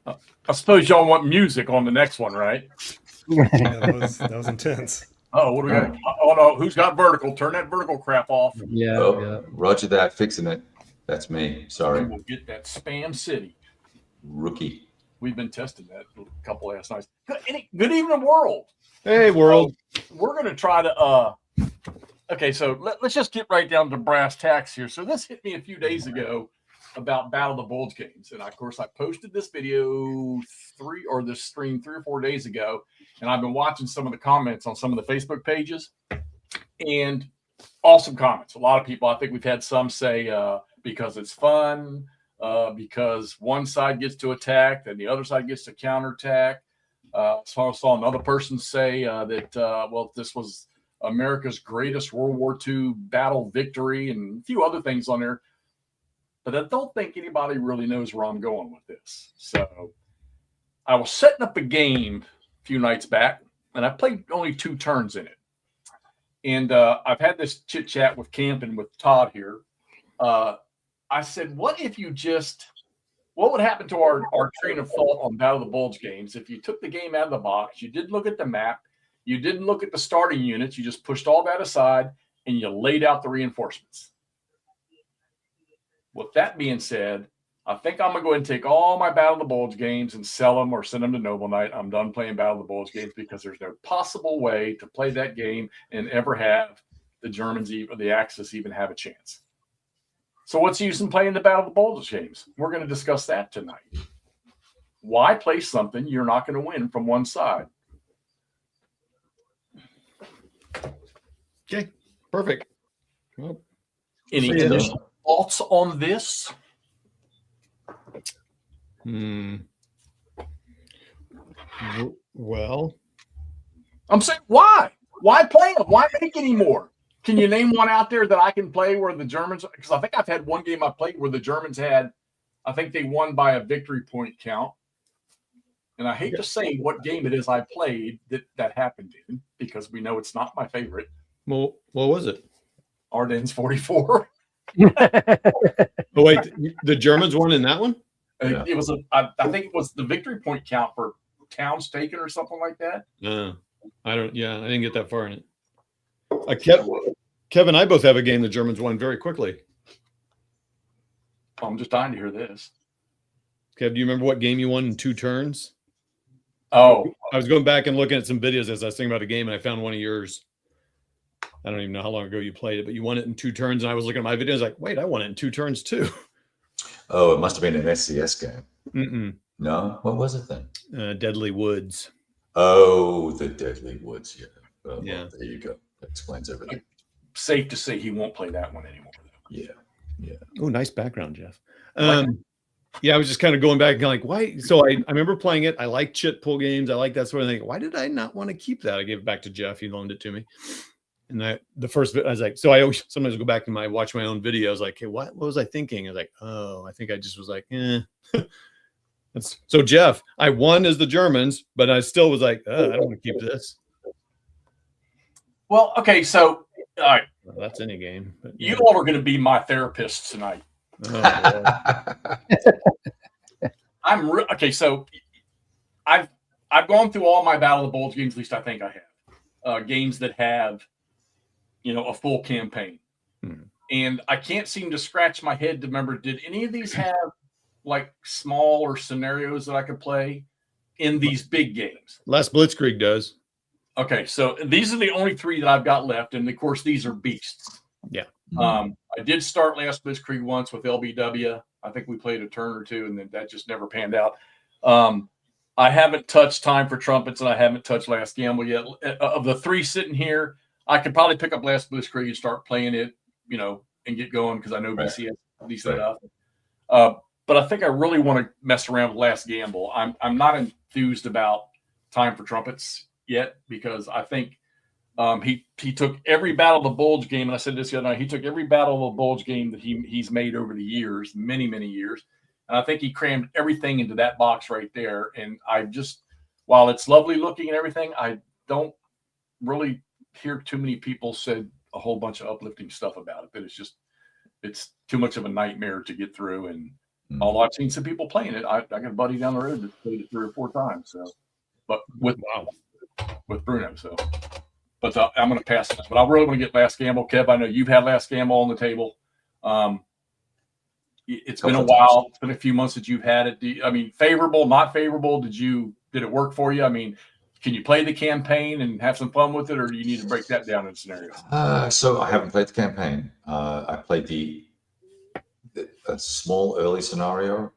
I suppose y'all want music on the next one, right? Yeah, that was intense. Oh, what do we got? Oh no, who's got vertical? Turn that vertical crap off. Yeah, Oh, yeah. Roger that. Fixing it. That's me. Sorry. We'll get that spam city. Rookie. We've been testing that a couple last nights. Good evening, world. Hey, world. We're going to try to. Okay, so let's just get right down to brass tacks here. So this hit me a few days ago about Battle of the Bulge Games, and of course I posted this video this stream 3 or 4 days ago, and I've been watching some of the comments on some of the Facebook pages, and awesome comments. A lot of people. I think we've had some say because it's fun. Because one side gets to attack, then the other side gets to counterattack. So I saw another person say that this was America's greatest World War II battle victory, and a few other things on there. But I don't think anybody really knows where I'm going with this. So I was setting up a game a few nights back, and I played only 2 turns in it. And I've had this chit chat with Camp and with Todd here. I said, what would happen to our train of thought on Battle of the Bulge Games if you took the game out of the box, you didn't look at the map, you didn't look at the starting units, you just pushed all that aside, and you laid out the reinforcements? With that being said, I think I'm going to go ahead and take all my Battle of the Bulge games and sell them or send them to Noble Knight. I'm done playing Battle of the Bulge games because there's no possible way to play that game and ever have the Germans or the Axis even have a chance. So what's the use in playing the Battle of the Bulge games? We're going to discuss that tonight. Why play something you're not going to win from one side? Okay, perfect. Well, Any initial thoughts on this? Well, I'm saying, why? Why play them? Why make any more? Can you name one out there that I can play where the Germans, because I think I've had one game I played where the Germans had, I think they won by a victory point count. And I hate to say what game it is I played that happened in, because we know it's not my favorite. well, what was it? Ardennes 44. Oh, wait, the Germans won in that one? Yeah. It was I think it was the victory point count for towns taken or something like that. I didn't get that far in it. Kevin and I both have a game the Germans won very quickly. I'm just dying to hear this. Kev, do you remember what game you won in 2 turns? Oh, I was going back and looking at some videos as I was thinking about a game, and I found one of yours. I don't even know how long ago you played it, but you won it in 2 turns, and I was looking at my videos like, wait, I won it in 2 turns too. Oh, it must have been an SCS game. Mm-mm. No? What was it then? Deadly Woods. Oh, the Deadly Woods. Yeah. Well, Yeah. there you go. That explains everything. safe to say he won't play that one anymore. Yeah. Yeah. Oh, nice background, Jeff. Like Yeah, I was just kind of going back and like, why? So I remember playing it. I like chit pull games. I like that sort of thing. Why did I not want to keep that? I gave it back to Jeff. He loaned it to me. And the first bit, I was like, so I always sometimes go back and watch my own videos. Like, hey, what was I thinking? I was like, oh, I think I just was like, eh. So Jeff, I won as the Germans, but I still was like, I don't want to keep this. Well, okay, so all right, Well, that's any game. But, you all are going to be my therapists tonight. Okay. So I've gone through all my Battle of the Bulge games. At least I think I have games that have, a full campaign, and I can't seem to scratch my head to remember. Did any of these have like smaller scenarios that I could play in these big games? Last Blitzkrieg does. Okay, so these are the only 3 that I've got left, and of course these are beasts. Yeah. I did start last Blitzkrieg once with LBW. I think we played a turn or 2, and then that just never panned out. I haven't touched Time for Trumpets, and I haven't touched Last Gamble yet. Of the 3 sitting here, I could probably pick up Last Blitzkrieg and start playing it, and get going because I know BC has these set up. But I think I really want to mess around with Last Gamble. I'm not enthused about Time for Trumpets yet because I think he took every Battle of the Bulge game, and I said this the other night, he took every Battle of the Bulge game that he's made over the years, many, many years, and I think he crammed everything into that box right there. And I just, while it's lovely looking and everything, I don't really hear too many people said a whole bunch of uplifting stuff about it. That it's too much of a nightmare to get through, and Although I've seen some people playing it. I got a buddy down the road that played it 3 or 4 times. So, but with Bruno. So, but I'm going to pass this. But I really want to get Last Gamble. Kev, I know you've had Last Gamble on the table. It's been a while. It's been a few months that you've had it. I mean, favorable, not favorable? Did it work for you? I mean, can you play the campaign and have some fun with it, or do you need to break that down in scenarios? So I haven't played the campaign. I played a small early scenario,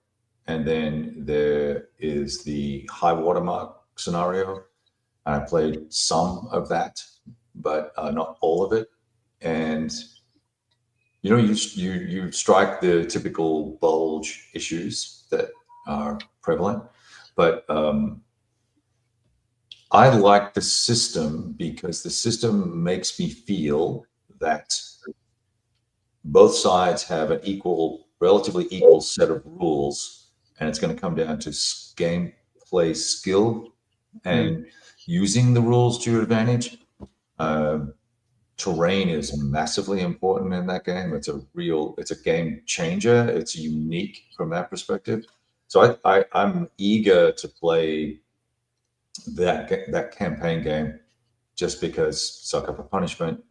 and then there is the high watermark scenario. And I played some of that, but not all of it. And you strike the typical bulge issues that are prevalent, but I like the system because the system makes me feel that both sides have an relatively equal set of rules, and it's going to come down to gameplay skill and using the rules to your advantage. Terrain is massively important in that game. It's a game changer. It's unique from that perspective. So I'm eager to play that campaign game just because Suck Up a Punishment.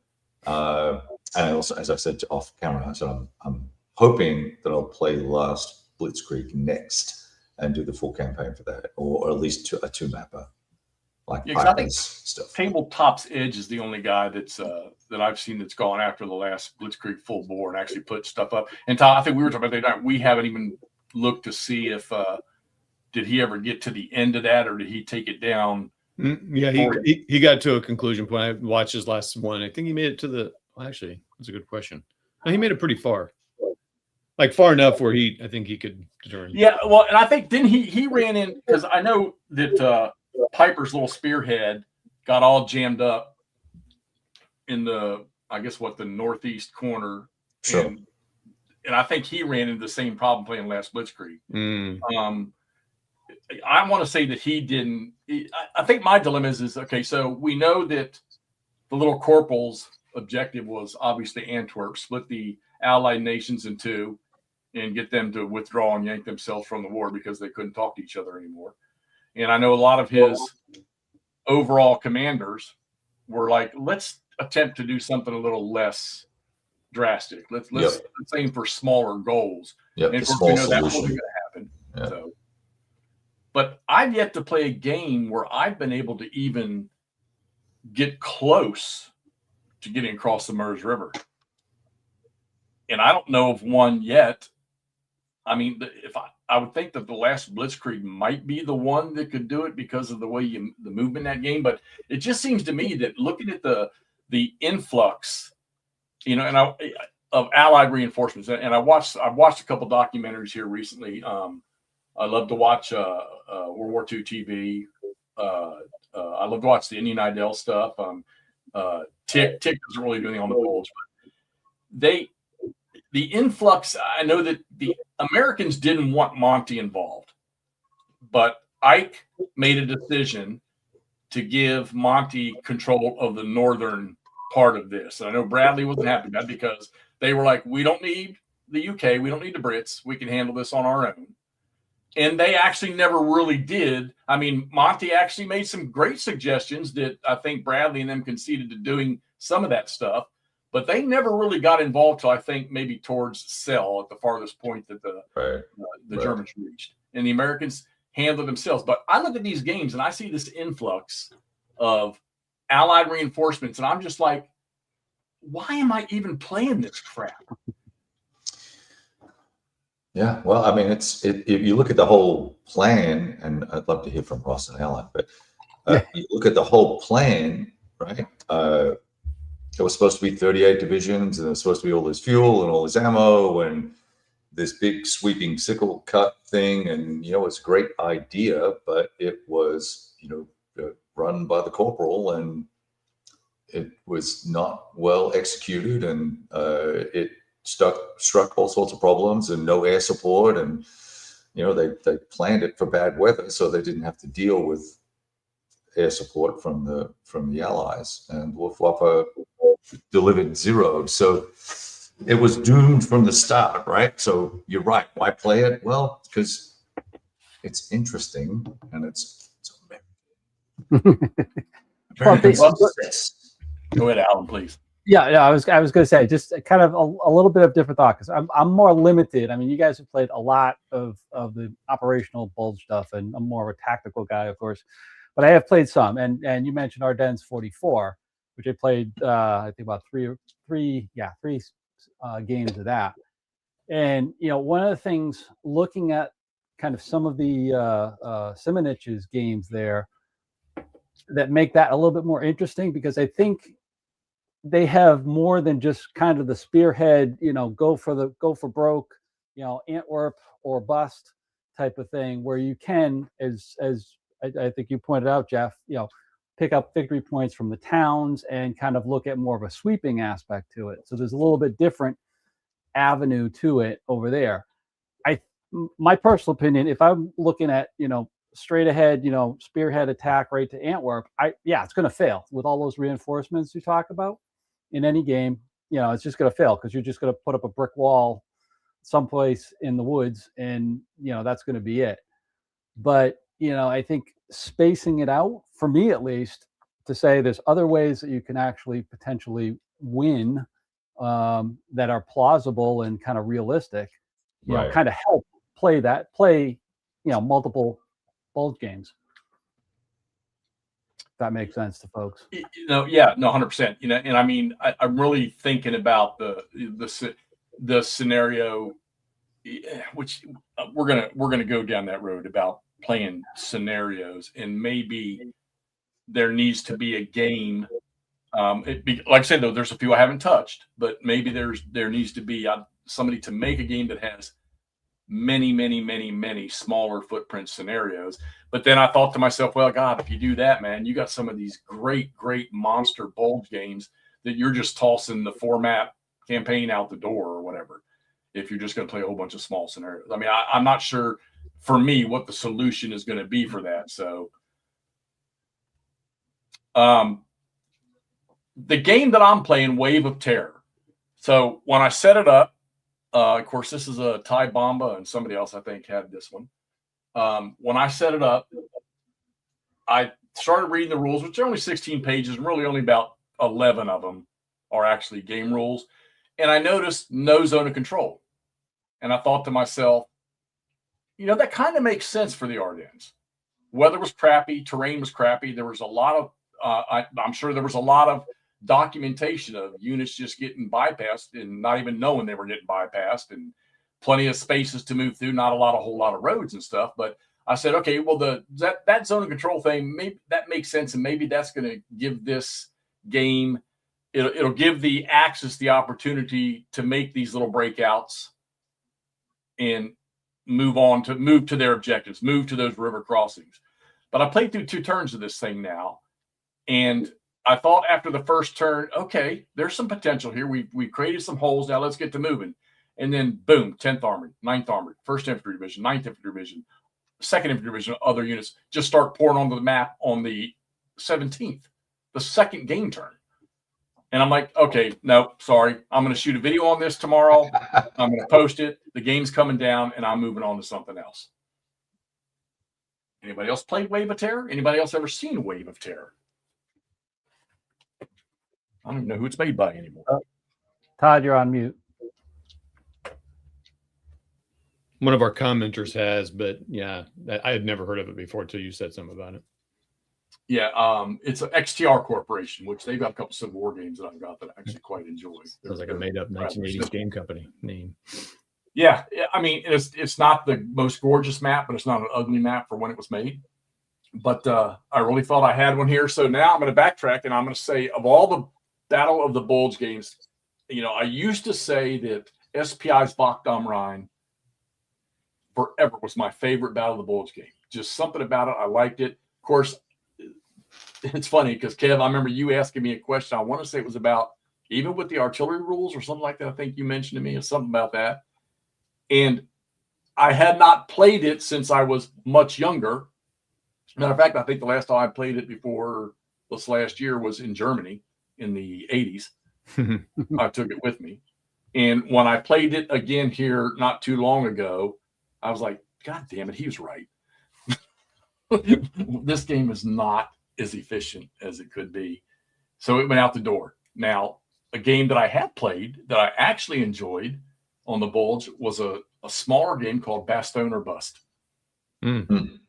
And also, as I said off camera, I said I'm hoping that I'll play Last Blitzkrieg next and do the full campaign for that, or at least a 2-mapper. Like I think stuff. Tabletop's Edge is the only guy that's that I've seen that's gone after the Last Blitzkrieg full bore and actually put stuff up. And Tom, I think we were talking about that. We haven't even looked to see if did he ever get to the end of that, or did he take it down? Yeah, he got to a conclusion point. I watched his last one. I think he made it to the. Well, actually, that's a good question. No, he made it pretty far, like far enough where I think he could determine. Yeah, well, and I think then he ran in, because I know that Piper's little spearhead got all jammed up in the northeast corner. Sure. And I think he ran into the same problem playing Last Blitzkrieg. I want to say that he didn't. I think my dilemma is okay. So we know that the little corporal's objective was obviously Antwerp, split the Allied nations in two, and get them to withdraw and yank themselves from the war because they couldn't talk to each other anymore. And I know a lot of his overall commanders were like, let's attempt to do something a little less drastic. Let's aim for smaller goals. Yep, and of course, we know that wasn't going to happen. Yep. So, but I've yet to play a game where I've been able to even get close to getting across the Meuse River. And I don't know of one yet. I mean, if I would think that the Last Blitzkrieg might be the one that could do it because of the way the movement in that game. But it just seems to me that looking at the influx, and of Allied reinforcements, and I've watched a couple documentaries here recently. I love to watch World War II TV. I love to watch the Indian Idol stuff. Tick doesn't really do anything on the Bulge, but the influx. I know that the Americans didn't want Monty involved, but Ike made a decision to give Monty control of the northern part of this. And I know Bradley wasn't happy with that because they were like, we don't need the UK, we don't need the Brits, we can handle this on our own. And they actually never really did. I mean, Monty actually made some great suggestions that I think Bradley and them conceded to doing some of that stuff, but they never really got involved till I think maybe towards Celle at the farthest point that the Germans reached. And the Americans handled themselves. But I look at these games and I see this influx of Allied reinforcements, and I'm just like, why am I even playing this crap? Yeah, well, I mean, if you look at the whole plan, and I'd love to hear from Ross and Alan, but you look at the whole plan, right? It was supposed to be 38 divisions, and it was supposed to be all this fuel and all this ammo and this big sweeping sickle cut thing, and it's a great idea, but it was run by the corporal, and it was not well executed, and it struck all sorts of problems, and no air support, and they planned it for bad weather, so they didn't have to deal with air support from the Allies, and Luftwaffe delivered zero. So it was doomed from the start, right? So you're right. Why play it? Well, because it's interesting and it's American success. Go ahead, Alan, please. Yeah, I was going to say just kind of a little bit of different thought, because I'm more limited. I mean, you guys have played a lot of the operational Bulge stuff, and I'm more of a tactical guy, of course. But I have played some, and you mentioned Ardennes 44, which I played I think about three games of that. And one of the things, looking at kind of some of the Simonich's games there, that make that a little bit more interesting, because I think they have more than just kind of the spearhead, go for broke, Antwerp or bust type of thing, where you can, as I think you pointed out, Jeff, pick up victory points from the towns and kind of look at more of a sweeping aspect to it. So there's a little bit different avenue to it over there. My personal opinion, if I'm looking at, straight ahead, spearhead attack right to Antwerp, it's going to fail with all those reinforcements you talk about in any game. It's just going to fail, because you're just going to put up a brick wall someplace in the woods, and that's going to be it. But I think spacing it out, for me at least, to say there's other ways that you can actually potentially win, that are plausible and kind of realistic, kind of help play multiple Bulge games. If that makes sense to folks. 100%. And I mean, I'm really thinking about the scenario, which we're gonna go down that road about playing scenarios, and maybe there needs to be a game. Like I said, though, there's a few I haven't touched, but maybe there needs to be somebody to make a game that has many smaller footprint scenarios. But then I thought to myself, well, God, if you do that, man, you got some of these great monster Bulge games that you're just tossing the format campaign out the door or whatever, if you're just going to play a whole bunch of small scenarios. I mean, I'm not sure, for me, what the solution is going to be for that. So the game that I'm playing, Wave of Terror. So when I set it up, of course, this is a Ty Bomba, and somebody else, I think, had this one. When I set it up, I started reading the rules, which are only 16 pages, and really only about 11 of them are actually game rules. And I noticed no zone of control. And I thought to myself, that kind of makes sense for the Ardennes. Weather was crappy, terrain was crappy. There was a lot of, I'm sure there was a lot of documentation of units just getting bypassed and not even knowing they were getting bypassed, and plenty of spaces to move through, not a whole lot of roads and stuff. But I said, okay, well, that zone of control thing, maybe that makes sense, and maybe that's going to give this game, it'll give the Axis the opportunity to make these little breakouts and move to their objectives, move to those river crossings. But I played through 2 turns of this thing now, and I thought after the first turn, okay, there's some potential here. We've created some holes. Now let's get to moving. And then boom, 10th Armored, 9th Armored, 1st Infantry Division, 9th Infantry Division, 2nd Infantry Division, other units just start pouring onto the map on the 17th, the second game turn. And I'm like, okay, no, sorry. I'm going to shoot a video on this tomorrow. I'm going to post it. The game's coming down, and I'm moving on to something else. Anybody else played Wave of Terror? Anybody else ever seen Wave of Terror? I don't even know who it's made by anymore. Todd, you're on mute. One of our commenters has, but yeah, I had never heard of it before until you said something about it. Yeah, it's an XTR Corporation, which they've got a couple Civil War games that I've got that I actually quite enjoy. Sounds like a made-up 1980s game company name. Yeah, I mean, it's not the most gorgeous map, but it's not an ugly map for when it was made. But I really thought I had one here. So now I'm going to backtrack, and I'm going to say, of all the Battle of the Bulge games, I used to say that SPI's Wacht am Rhein forever was my favorite Battle of the Bulge game. Just something about it. I liked it. Of course, it's funny because, Kev, I remember you asking me a question. I want to say it was about, even with the artillery rules or something like that, I think you mentioned to me or something about that. And I had not played it since I was much younger. Matter of fact, I think the last time I played it before this last year was in Germany in the 80s. I took it with me. And when I played it again here not too long ago, I was like, God damn it, he was right. This game is not as efficient as it could be. So it went out the door. Now, a game that I have played that I actually enjoyed on the Bulge was a smaller game called Bastogne or Bust. Mm.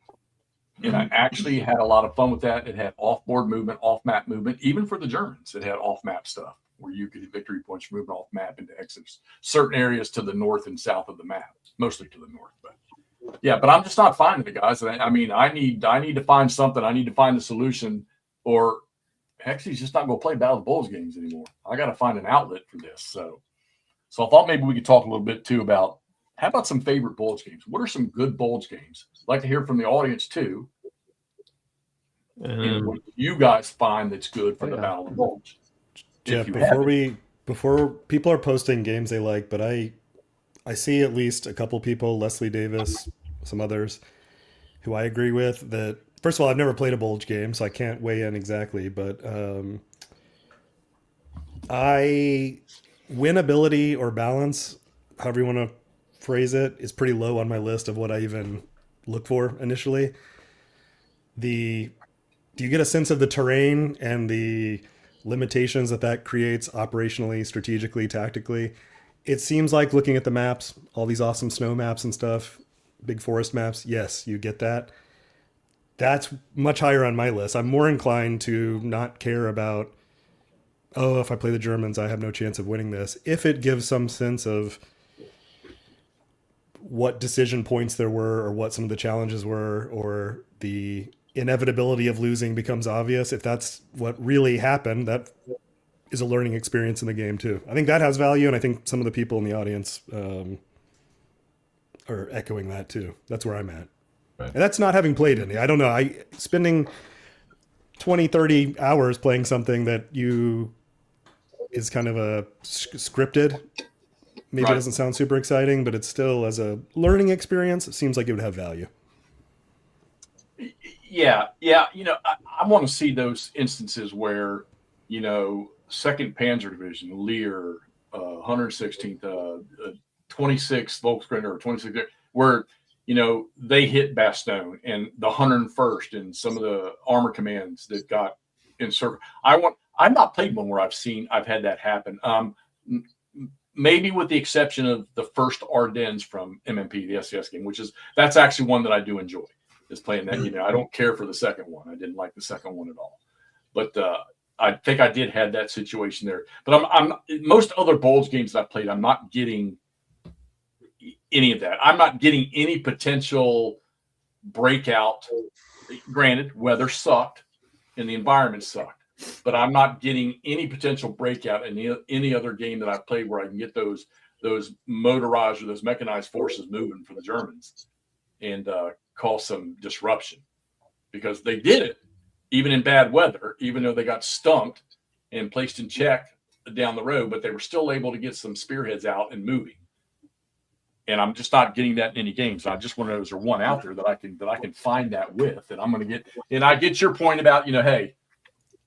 And I actually had a lot of fun with that. It had off-board movement, off-map movement, even for the Germans. It had off-map stuff where you could get victory points for moving off-map into exits, certain areas to the north and south of the map, mostly to the north. But yeah, but I'm just not finding it, guys. I mean, I need to find something. I need to find a solution, or actually, just not going to play Battle of the Bulge games anymore. I got to find an outlet for this. So I thought maybe we could talk a little bit too about how about some favorite Bulge games? What are some good Bulge games? I'd like to hear from the audience too. And what you guys find that's good for the Battle of the Bulge? Jeff, before people are posting games they like, but I see at least a couple people, Leslie Davis, some others, who I agree with. That first of all, I've never played a Bulge game, so I can't weigh in exactly. But winnability or balance, however you want to phrase it, is pretty low on my list of what I even look for initially. Do you get a sense of the terrain and the limitations that creates operationally, strategically, tactically? It seems like looking at the maps, all these awesome snow maps and stuff, big forest maps, yes, you get that. That's much higher on my list. I'm more inclined to not care about, oh, if I play the Germans, I have no chance of winning this. If it gives some sense of what decision points there were, or what some of the challenges were, or the inevitability of losing becomes obvious. If that's what really happened, that is a learning experience in the game too. I think that has value, and I think some of the people in the audience are echoing that too. That's where I'm at. Right. And that's not having played any. I don't know. Spending 20, 30 hours playing something that is kind of a scripted. Maybe It doesn't sound super exciting, but it's still, as a learning experience, it seems like it would have value. Yeah. I want to see those instances where, 2nd Panzer Division, Lear, 116th, 26th Volksgrenadier, or 26th, where, they hit Bastogne, and the 101st and some of the armor commands that got encircled. I've not played one where I've had that happen. Maybe with the exception of the first Ardennes from MMP, the SCS game, that's actually one that I do enjoy, is playing that. I don't care for the second one. I didn't like the second one at all. But I think I did have that situation there. But I'm most other Bulge games that I played, I'm not getting any of that. I'm not getting any potential breakout. Granted, weather sucked and the environment sucked, but I'm not getting any potential breakout in any other game that I've played where I can get those motorized or those mechanized forces moving for the Germans and cause some disruption, because they did it even in bad weather, even though they got stumped and placed in check down the road, but they were still able to get some spearheads out and moving. And I'm just not getting that in any games. I just want to know, is there one out there that I can find that with, and I'm going to get. And I get your point about, hey,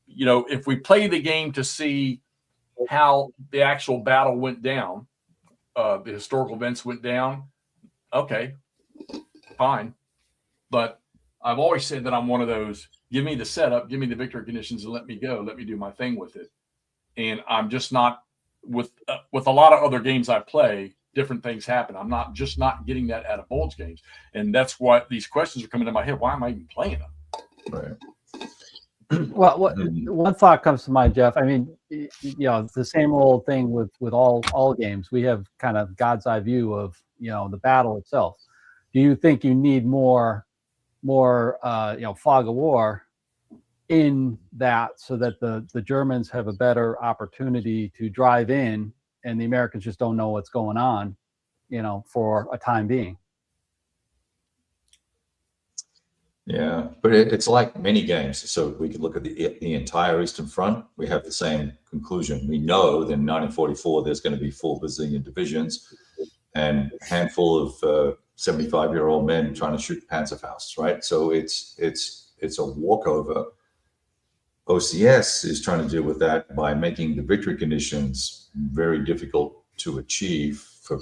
if we play the game to see how the actual battle went down, the historical events went down, okay, fine. But I've always said that I'm one of those, give me the setup, give me the victory conditions, and let me go. Let me do my thing with it. And I'm just not, with a lot of other games I play, different things happen. I'm not getting that out of Bulge games. And that's why these questions are coming to my head. Why am I even playing them? Right. Well, one thought comes to mind, Jeff. I mean, it's the same old thing with all games. We have kind of God's eye view of, the battle itself. Do you think you need more fog of war in that, so that the Germans have a better opportunity to drive in, and the Americans just don't know what's going on, for a time being? Yeah, but it's like many games. So we could look at the entire Eastern Front. We have the same conclusion. We know that in 1944 there's going to be 4 Brazilian divisions and a handful of 75-year-old men trying to shoot Panzerfausts, right? So it's a walkover. OCS is trying to deal with that by making the victory conditions very difficult to achieve for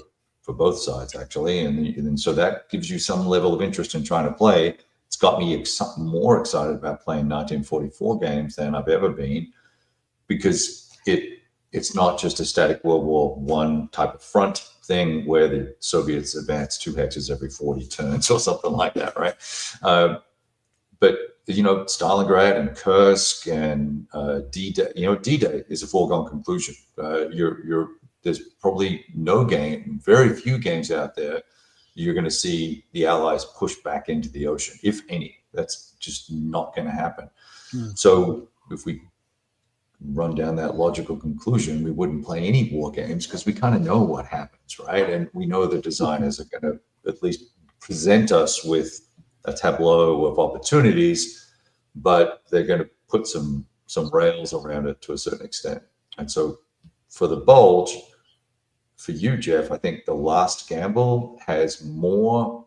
both sides, actually. And so that gives you some level of interest in trying to play. It's got me more excited about playing 1944 games than I've ever been, because it's not just a static World War I type of front thing where the Soviets advance 2 hexes every 40 turns or something like that, right? But Stalingrad and Kursk and D-Day. D-Day is a foregone conclusion. There's probably very few games out there you're going to see the Allies push back into the ocean, if any. That's just not going to happen. So if we run down that logical conclusion, we wouldn't play any war games, because we kind of know what happens, right? And we know the designers are going to at least present us with a tableau of opportunities, but they're going to put some rails around it to a certain extent. And so for the Bulge, for you, Jeff, I think The Last Gamble has more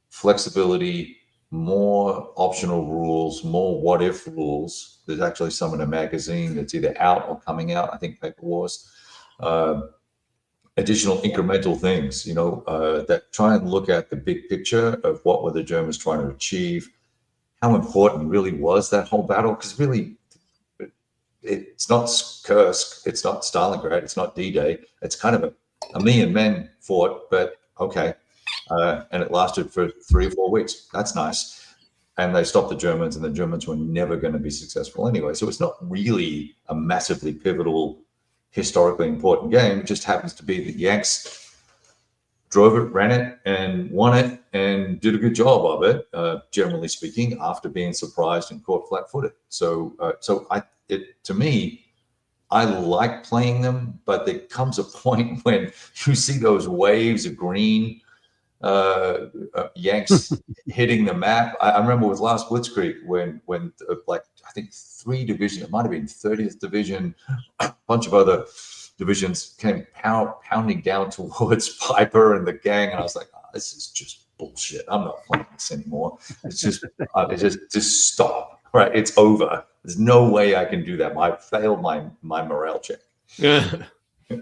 flexibility, more optional rules, more what if rules. There's actually some in a magazine that's either out or coming out, I think Paper Wars. Additional incremental things, that try and look at the big picture of what were the Germans trying to achieve, how important really was that whole battle, because really it's not Kursk, it's not Stalingrad, it's not D-Day. It's kind of a million men fought, but okay. And it lasted for 3 or 4 weeks. That's nice. And they stopped the Germans, and the Germans were never going to be successful anyway. So it's not really a massively pivotal, historically important game. It just happens to be that Yanks drove it, ran it, and won it, and did a good job of it, generally speaking, after being surprised and caught flat-footed. So to me, I like playing them, but there comes a point when you see those waves of green Yanks hitting the map. I remember with last Blitzkrieg when I think 3 divisions, it might have been 30th Division, a bunch of other divisions came pounding down towards Piper and the gang, and I was like, this is just bullshit. I'm not playing this anymore. It's just stop. Right, it's over. There's no way I can do that. I failed my morale check.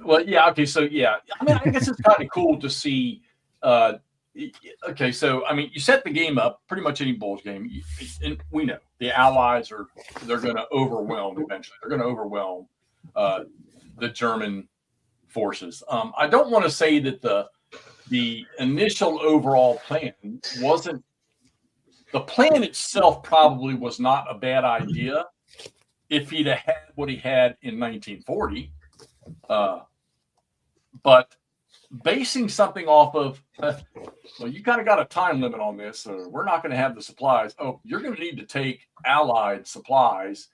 Well, yeah, okay, so yeah, I guess it's kind of cool to see. Okay, so you set the game up, pretty much any Bulge game, and we know the Allies they're going to overwhelm eventually. They're going to overwhelm the German forces. I don't want to say that the initial overall plan wasn't. The plan itself probably was not a bad idea if he'd have had what he had in 1940. But basing something off of, well, you kind of got a time limit on this, or we're not going to have the supplies. Oh, you're going to need to take Allied supplies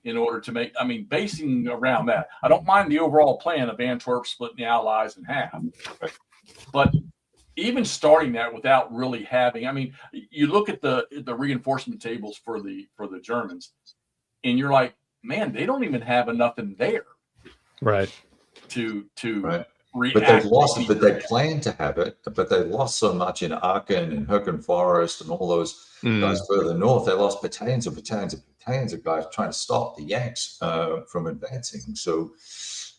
in order to make, basing around that. I don't mind the overall plan of Antwerp splitting the Allies in half. But even starting that without really having, you look at the reinforcement tables for the Germans, and you're like, man, they don't even have enough in there, right? To react. But they've lost it. But they plan to have it. But they lost so much in Aachen and Herken Forest and all those guys further north. They lost battalions and battalions and battalions of guys trying to stop the Yanks from advancing. So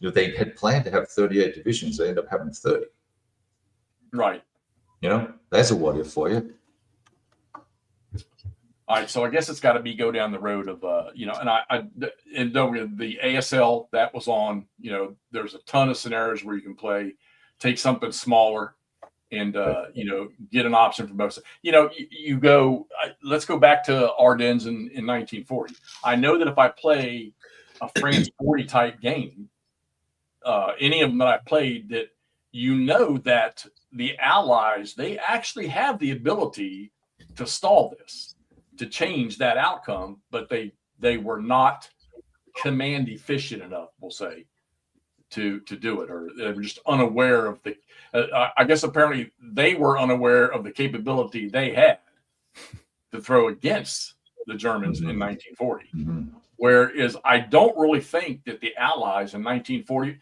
they had planned to have 38 divisions. They end up having 30. Right. That's a what if for you. All right, so I guess it's got to go down the road of and the ASL that was on. There's a ton of scenarios where you can take something smaller, and get an option for both. You go. Let's go back to Ardennes in 1940. I know that if I play a France 40 type game, any of them that I played, that that the Allies, they actually have the ability to stall this, to change that outcome, but they were not command efficient enough, we'll say, to do it, or they were just unaware of the. I guess apparently they were unaware of the capability they had to throw against the Germans in 1940. Mm-hmm. Whereas I don't really think that the Allies in 1940.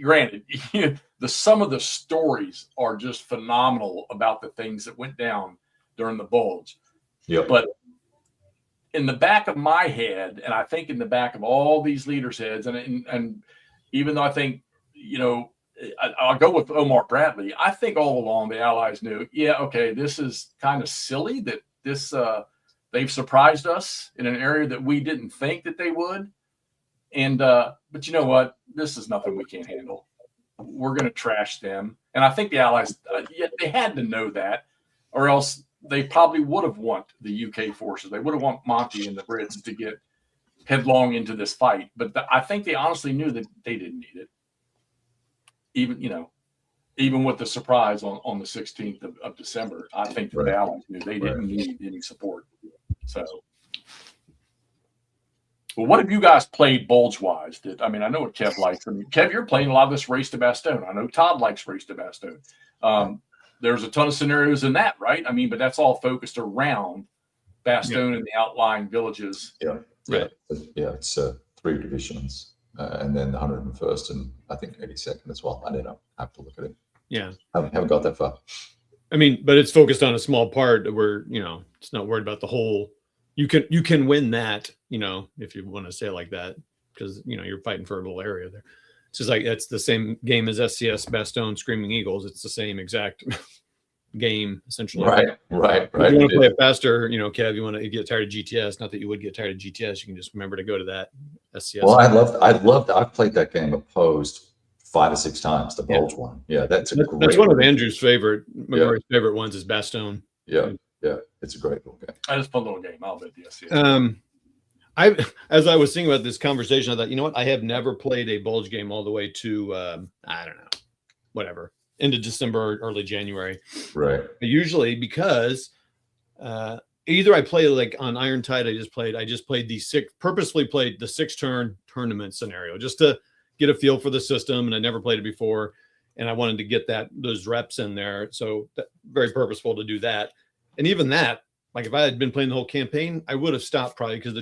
Granted, some of the stories are just phenomenal about the things that went down during the Bulge. Yep. But in the back of my head, and I think in the back of all these leaders' heads, and even though I think I'll go with Omar Bradley. I think all along the Allies knew, okay, this is kind of silly that this they've surprised us in an area that we didn't think that they would. And but you know what? This is nothing we can't handle. We're going to trash them. And I think the Allies, they had to know that, or else they probably would have want the UK forces. They would have want Monty and the Brits to get headlong into this fight. But I think they honestly knew that they didn't need it. Even with the surprise on the 16th of December, I think the Allies knew they didn't need any support. So, well, what have you guys played Bulge-wise? I know what Kev likes. Kev, you're playing a lot of this Race to Bastogne. I know Todd likes Race to Bastogne. There's a ton of scenarios in that, right? But that's all focused around Bastogne and the outlying villages. It's 3 divisions. And then the 101st and I think 82nd as well. I don't know. I have to look at it. Yeah. I haven't got that far. But it's focused on a small part where, it's not worried about the whole. You can win that, if you want to say it like that, because, you're fighting for a little area there. It's just like, it's the same game as SCS Bastogne Screaming Eagles. It's the same exact game, essentially. Right. If you want to play it faster, Kev, you want to get tired of GTS. Not that you would get tired of GTS. You can just remember to go to that SCS. Well, I've played that game opposed 5 or 6 times, the Bulge one. Yeah, that's one of Andrew's favorite ones is Bastogne. Yeah, it's a great little game. It's a fun little game. I'll bet the SCS. As I was thinking about this conversation, I thought, you know what? I have never played a Bulge game all the way to I don't know, whatever, into December, early January. Right. Usually because either I play like on Iron Tide, I just purposely played the 6-turn tournament scenario just to get a feel for the system, and I never played it before, and I wanted to get those reps in there. So very purposeful to do that. And even that, like if I had been playing the whole campaign, I would have stopped probably, because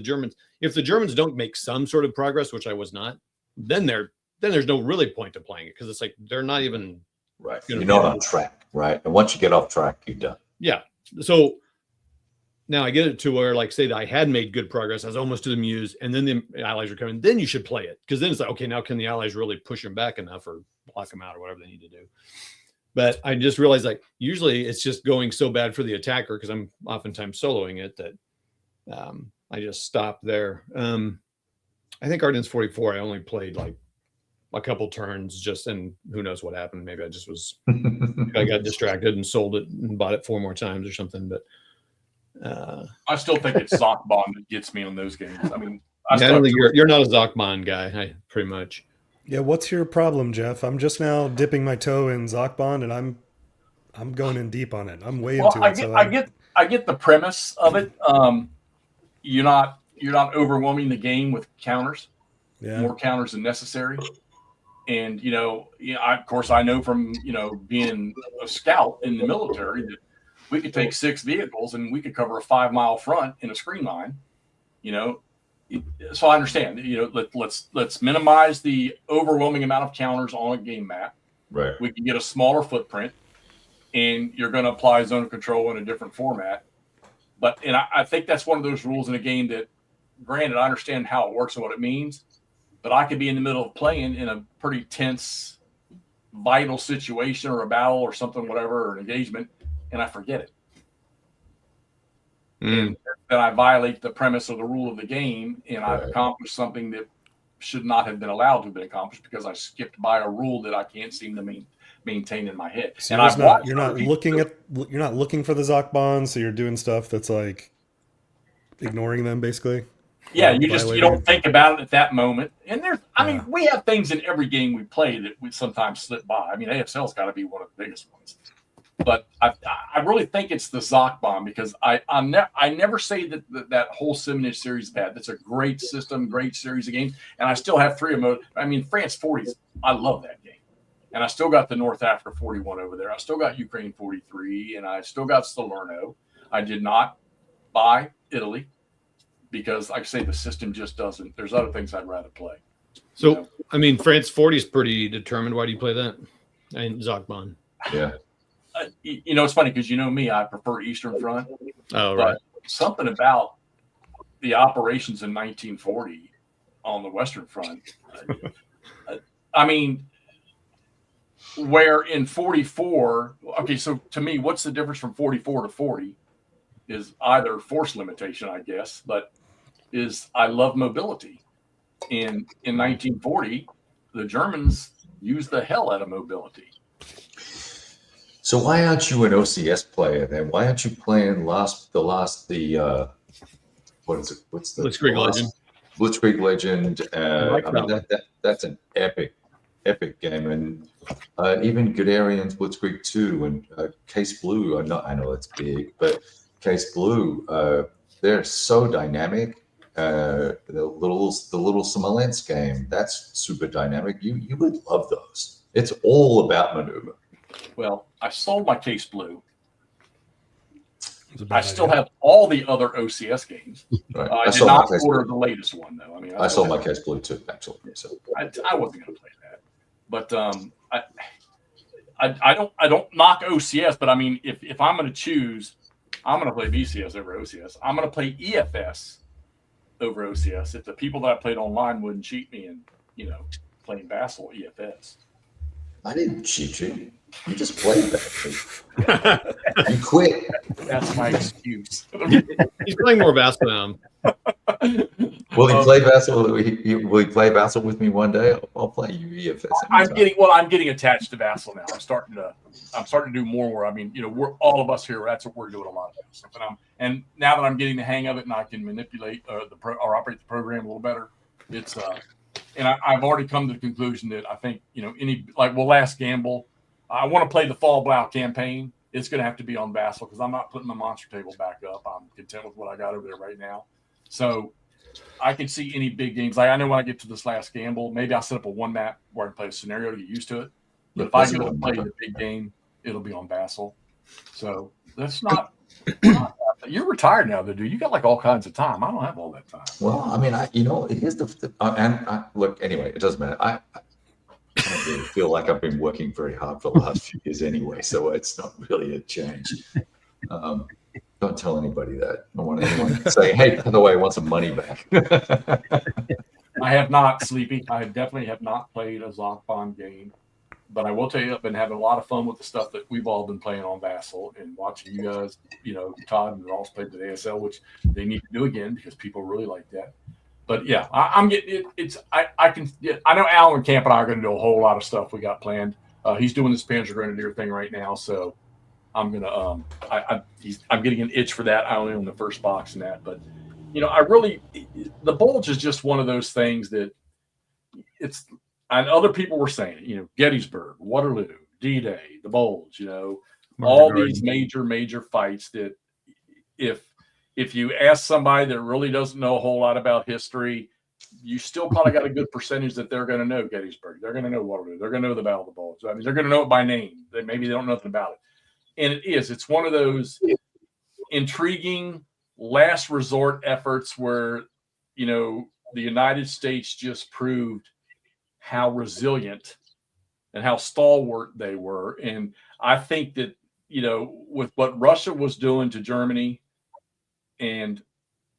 if the Germans don't make some sort of progress, which I was not, then there's no really point to playing it, because it's like they're not even right. You're not on track, right? And once you get off track, you're done. Yeah. So now I get it to where, like, say that I had made good progress, I was almost to the Muse, and then the Allies are coming. Then you should play it, because then it's like, okay, now can the Allies really push them back enough or block them out or whatever they need to do? But I just realized, like, usually it's just going so bad for the attacker, because I'm oftentimes soloing it, that I just stopped there. I think Ardennes 44, I only played like a couple turns and who knows what happened. Maybe I just I got distracted and sold it and bought it 4 more times or something. But I still think it's Zockbond that gets me on those games. I don't think you're not a Zockbond guy, pretty much. Yeah, what's your problem, Jeff? I'm just now dipping my toe in Zockbond, and I'm going in deep on it. I'm way into it. I get the premise of it. You're not overwhelming the game with counters. Yeah. More counters than necessary. And of course I know from being a scout in the military that we could take 6 vehicles and we could cover a 5-mile front in a screen line. So I understand. Let's minimize the overwhelming amount of counters on a game map. Right. We can get a smaller footprint, and you're going to apply zone of control in a different format. But I think that's one of those rules in a game that, granted, I understand how it works and what it means, but I could be in the middle of playing in a pretty tense, vital situation or a battle or something, whatever, or an engagement, and I forget it. And then I violate the premise of the rule of the game, and I've accomplished something that should not have been allowed to have been accomplished because I skipped by a rule that I can't seem to maintain in my head. So you're not looking for the Zockbonds, so you're doing stuff that's like ignoring them, basically. Yeah, you don't think about it at that moment. And we have things in every game we play that we sometimes slip by. AFL's got to be one of the biggest ones. But I really think it's the Zockbond, because I never say that whole Simonage series is bad. That's a great system, great series of games, and I still have 3 of them. France 40s, I love that game, and I still got the North Africa 41 over there. I still got Ukraine 43, and I still got Salerno. I did not buy Italy because, like I say, the system just doesn't. There's other things I'd rather play. So France 40 is pretty determined. Why do you play that? And Zockbond. Yeah. It's funny because me, I prefer Eastern Front. Oh, right. Something about the operations in 1940 on the Western Front. Where in 44, okay, so to me, what's the difference from 44 to 40 is either force limitation, I guess, but is I love mobility. In 1940, the Germans used the hell out of mobility. So why aren't you an OCS player then? Why aren't you playing what is it? What's the Blitzkrieg last- Legend. Blitzkrieg Legend. like I mean that's an epic game, and even Guderian's Blitzkrieg 2 and Case Blue. I know it's big, but Case Blue, they're so dynamic. The little Smolensk game, that's super dynamic. You would love those. It's all about maneuver. Well, I sold my Case Blue. It's a bad I still idea. have all the other OCS games. Right. I did sold my not Case order Blue. the latest one though. I mean, I sold my Case Blue too, actually. So I wasn't going to play that, but I don't knock OCS, but I mean, if I'm going to choose, I'm going to play BCS over OCS. I'm going to play EFS over OCS if the people that I played online wouldn't cheat me and playing Vassal EFS. I didn't cheat you. You just played that. You quit. That's my excuse. He's playing more basketball now. Will he play Vassal? Will he play Vassal with me one day? I'll play you EFS. I'm getting attached to Vassal now. I'm starting to do more where, I mean, we're all of us here. That's what we're doing a lot of stuff. And now that I'm getting the hang of it and I can manipulate or operate the program a little better, it's and I've already come to the conclusion that I think Last Gamble, I want to play the Fall Blau campaign. It's going to have to be on Vassal because I'm not putting my monster table back up. I'm content with what I got over there right now. So I can see any big games. Like I know when I get to this Last Gamble, maybe I'll set up a one map where I can play a scenario to get used to it. But if I get to play the big game, it'll be on Vassal. So that's not. You're retired now, though, dude. You got like all kinds of time. I don't have all that time. Well, I mean, here's look. Anyway, it doesn't matter. I don't really feel like I've been working very hard for the last few years anyway, so it's not really a change. Don't tell anybody that. I don't want anyone to say, "Hey, by the way, I want some money back." I have not, Sleepy. I definitely have not played a Zombon game. But I will tell you, I've been having a lot of fun with the stuff that we've all been playing on Vassal and watching you guys, Todd and also played the ASL, which they need to do again because people really like that. But yeah, I'm getting it. I know Alan Camp and I are going to do a whole lot of stuff we got planned. He's doing this Panzer Grenadier thing right now, so I'm gonna I'm getting an itch for that. I only own the first box in that, but the Bulge is just one of those things that and other people were saying, Gettysburg, Waterloo, D-Day, the Bulge, all these major fights that if you ask somebody that really doesn't know a whole lot about history, you still probably got a good percentage that they're going to know Gettysburg. They're going to know Waterloo. They're going to know the Battle of the Bulge. I mean, they're going to know it by name. Maybe they don't know nothing about it. And it's one of those intriguing last resort efforts where, the United States just proved how resilient and how stalwart they were. And I think that, with what Russia was doing to Germany and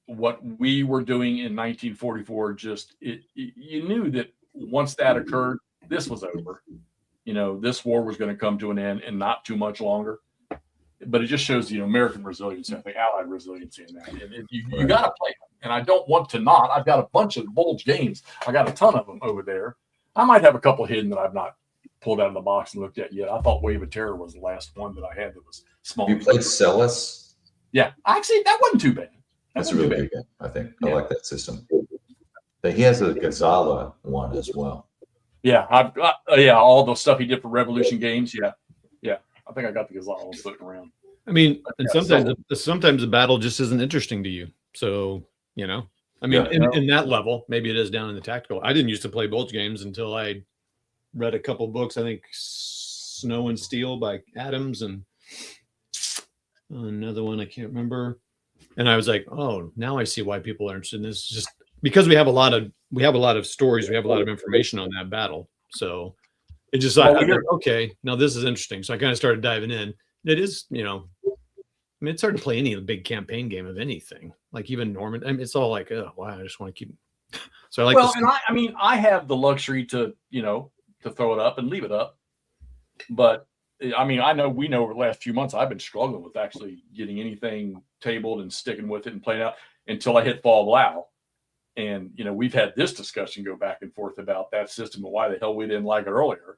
what we were doing in 1944, you knew that once that occurred, this was over. This war was going to come to an end and not too much longer. But it just shows, American resiliency, I think, Allied resiliency in that. And you got to play them. And I don't want to not. I've got a bunch of Bulge games. I got a ton of them over there. I might have a couple hidden that I've not pulled out of the box and looked at yet. I thought Wave of Terror was the last one that I had that was small. You played Celis? Yeah. Actually, that wasn't too bad. That's a really good game, I think. I like that system. He has a Gazala one as well. Yeah. I've got, all the stuff he did for Revolution Games. Yeah. Yeah. I think I got the Gazala one floating around. I mean, and sometimes the battle just isn't interesting to you. So, I mean, in that level, maybe it is down in the tactical. I didn't used to play Bulge games until I read a couple books. I think Snow and Steel by Adams and another one I can't remember. And I was like, oh, now I see why people are interested in this. Just because we have a lot of stories, we have a lot of information on that battle. So it just okay, now this is interesting. So I kind of started diving in. It is, I mean, it's hard to play any big campaign game of anything, like even Norman. I mean, it's all like, oh, wow, I just want to keep. So I like. I have the luxury to, to throw it up and leave it up. But I mean, we know over the last few months I've been struggling with actually getting anything tabled and sticking with it and playing out until I hit Fall Blau. And we've had this discussion go back and forth about that system and why the hell we didn't like it earlier,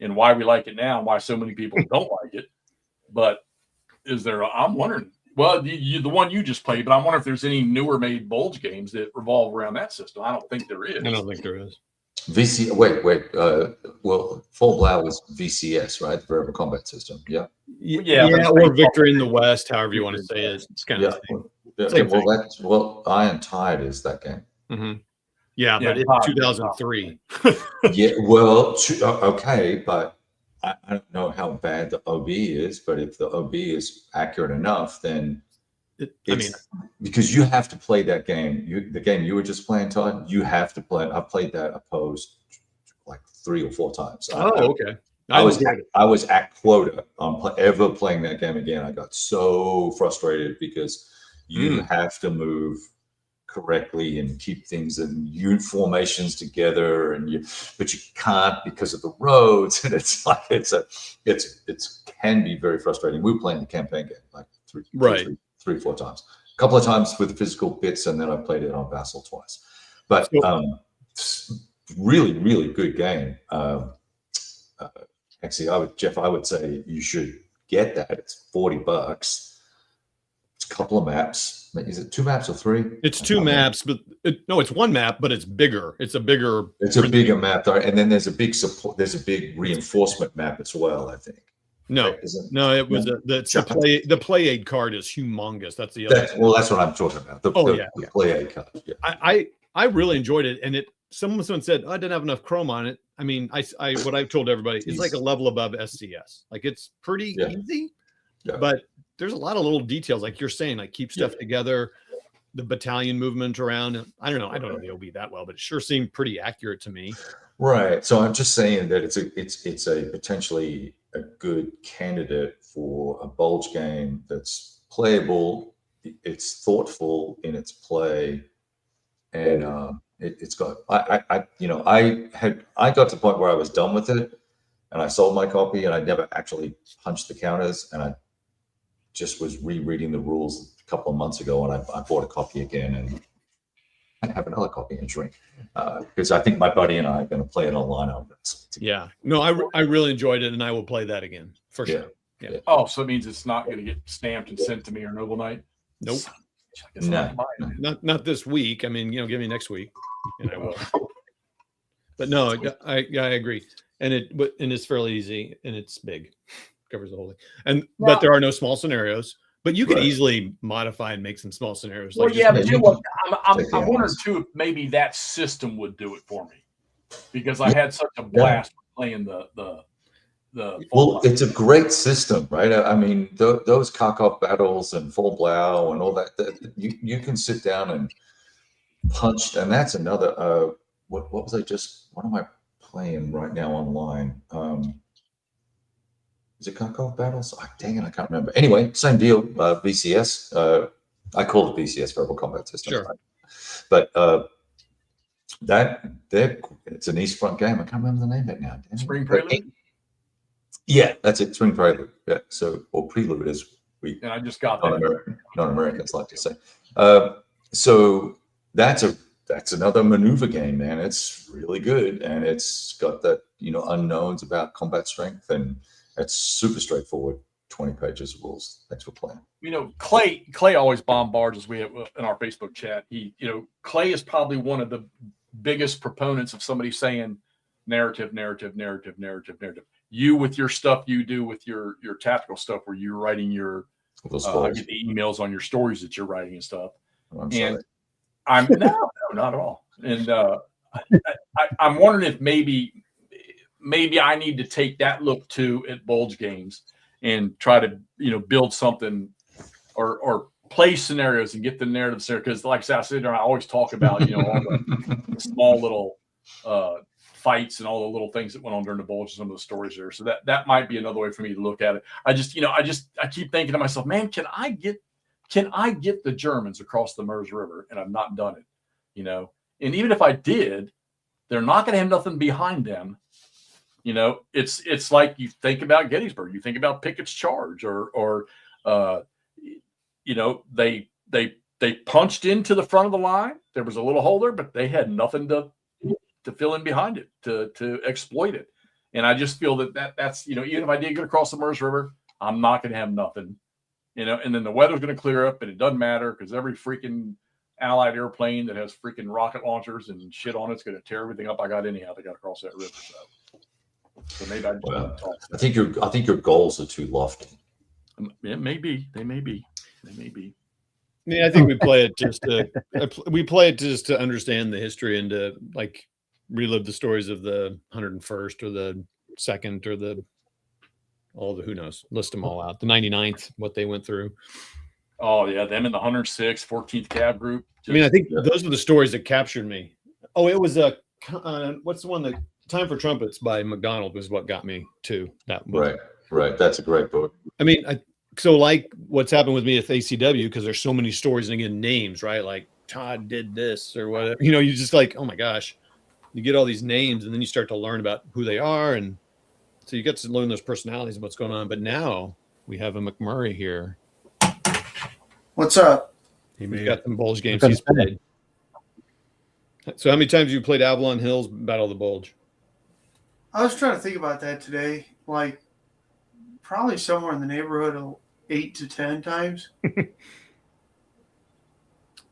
and why we like it now, and why so many people don't like it. But I'm wondering. Well, the one you just played, but I'm wondering if there's any newer made Bulge games that revolve around that system. I don't think there is. I don't think there is. Wait. Well, Fall Blau was VCS, right? The Variable Combat System. Yeah. Yeah, or Victory in the West, however you want to say it. It's kind of the same. Well, Iron Tide is that game. Mm-hmm. Yeah, but it's 2003. Yeah, well, okay, but I don't know how bad the OB is, but if the OB is accurate enough, then because you have to play that game. The game you were just playing, Todd, you have to play. I played that opposed like 3 or 4 times. Okay. I was at quota on ever playing that game again. I got so frustrated because you have to move correctly and keep things in formations together, but you can't because of the roads, and it's like it can be very frustrating. We were playing the campaign game like 3 or 4 times, a couple of times with physical bits, and then I played it on Vassal twice. But really, really good game. Actually, I would say you should get that. It's $40. It's a couple of maps. Is it 2 maps or 3? It's 2 maps, but it's 1 map, but it's bigger. It's a bigger map, and then there's a big support. There's a big reinforcement map as well, I think. No, it was the play aid card is humongous. That's the other. That's what I'm talking about. The play aid card. Yeah. I really enjoyed it, and someone said I didn't have enough chrome on it. I mean, what I've told everybody, it's like a level above SCS. Like it's pretty easy, but there's a lot of little details, like you're saying, like keep stuff together, the battalion movement around. I don't know the OB that well, but it sure seemed pretty accurate to me. Right. So I'm just saying that it's a potentially a good candidate for a Bulge game that's playable. It's thoughtful in its play, and it's got. I got to the point where I was done with it, and I sold my copy, and I never actually punched the counters, and I just was rereading the rules a couple of months ago, and I bought a copy again, and I have another copy in shrink because I think my buddy and I are going to play it online on this. Yeah, no, I really enjoyed it, and I will play that again for sure. Yeah. Oh, so it means it's not going to get stamped and sent to me or Noble Knight? Nope. Not this week. I mean, give me next week, and I will. But no, I agree, and it's fairly easy, and it's big, covers the whole thing, but there are no small scenarios. But you could easily modify and make some small scenarios. Well, but I'm wondering too if maybe that system would do it for me, because I had such a blast playing the. Well, it's a great system, right? I mean, those Kharkov battles and Fall Blau and all that you can sit down and punch, and that's another. What am I playing right now online? Is it Kharkov battles? Oh, dang it, I can't remember. Anyway, same deal. VCS. I call it VCS, Variable Combat System. Sure. Right? But it's an East Front game. I can't remember the name of it now. Spring Prelude. Yeah, that's it. Spring Prelude. Yeah. Or Prelude as we. And I just got that. Non-Americans like to say. So that's another maneuver game, man. It's really good, and it's got that unknowns about combat strength, and it's super straightforward. 20 pages of rules. Thanks for playing. Clay always bombards us. We have in our Facebook chat. Clay is probably one of the biggest proponents of somebody saying narrative. You with your stuff you do with your tactical stuff, where you're writing your I get the emails on your stories that you're writing and stuff. I'm sorry. I'm no, not at all. And I'm wondering if maybe I need to take that look too at Bulge Games and try to build something or play scenarios and get the narrative there. Because like I said, I always talk about all the small little fights and all the little things that went on during the Bulge and some of the stories there. So that might be another way for me to look at it. I keep thinking to myself, man, can I get the Germans across the Meuse River? And I've not done it, and even if I did, they're not going to have nothing behind them You know, it's like you think about Gettysburg, you think about Pickett's Charge, or you know, they punched into the front of the line. There was a little hole there, but they had nothing to fill in behind it, to exploit it. And I just feel that's, you know, even if I did get across the Meuse River, I'm not going to have nothing, you know, and then the weather's going to clear up, and it doesn't matter because every freaking Allied airplane that has freaking rocket launchers and shit on it's going to tear everything up I got anyhow. They got across that river. So maybe I just want to talk. I think your goals are too lofty. It may be. They may be. They may be. I mean, I think we play it just to understand the history and to like relive the stories of the 101st or the 2nd or who knows, list them all out. The 99th, what they went through. Oh yeah, them in the 106th, 14th Cav group. I mean, I think those are the stories that captured me. Oh, it was what's the one that Time for Trumpets by McDonald was what got me to that book. Right. That's a great book. I mean, so like what's happened with me at ACW, because there's so many stories and again names, right? Like Todd did this or whatever. You know, you just like, oh my gosh, you get all these names and then you start to learn about who they are, and so you get to learn those personalities and what's going on. But now we have a McMurray here. What's up? He's got some Bulge games he's played. So how many times have you played Avalon Hill's Battle of the Bulge? I was trying to think about that today. Like, probably somewhere in the neighborhood of 8 to 10 times.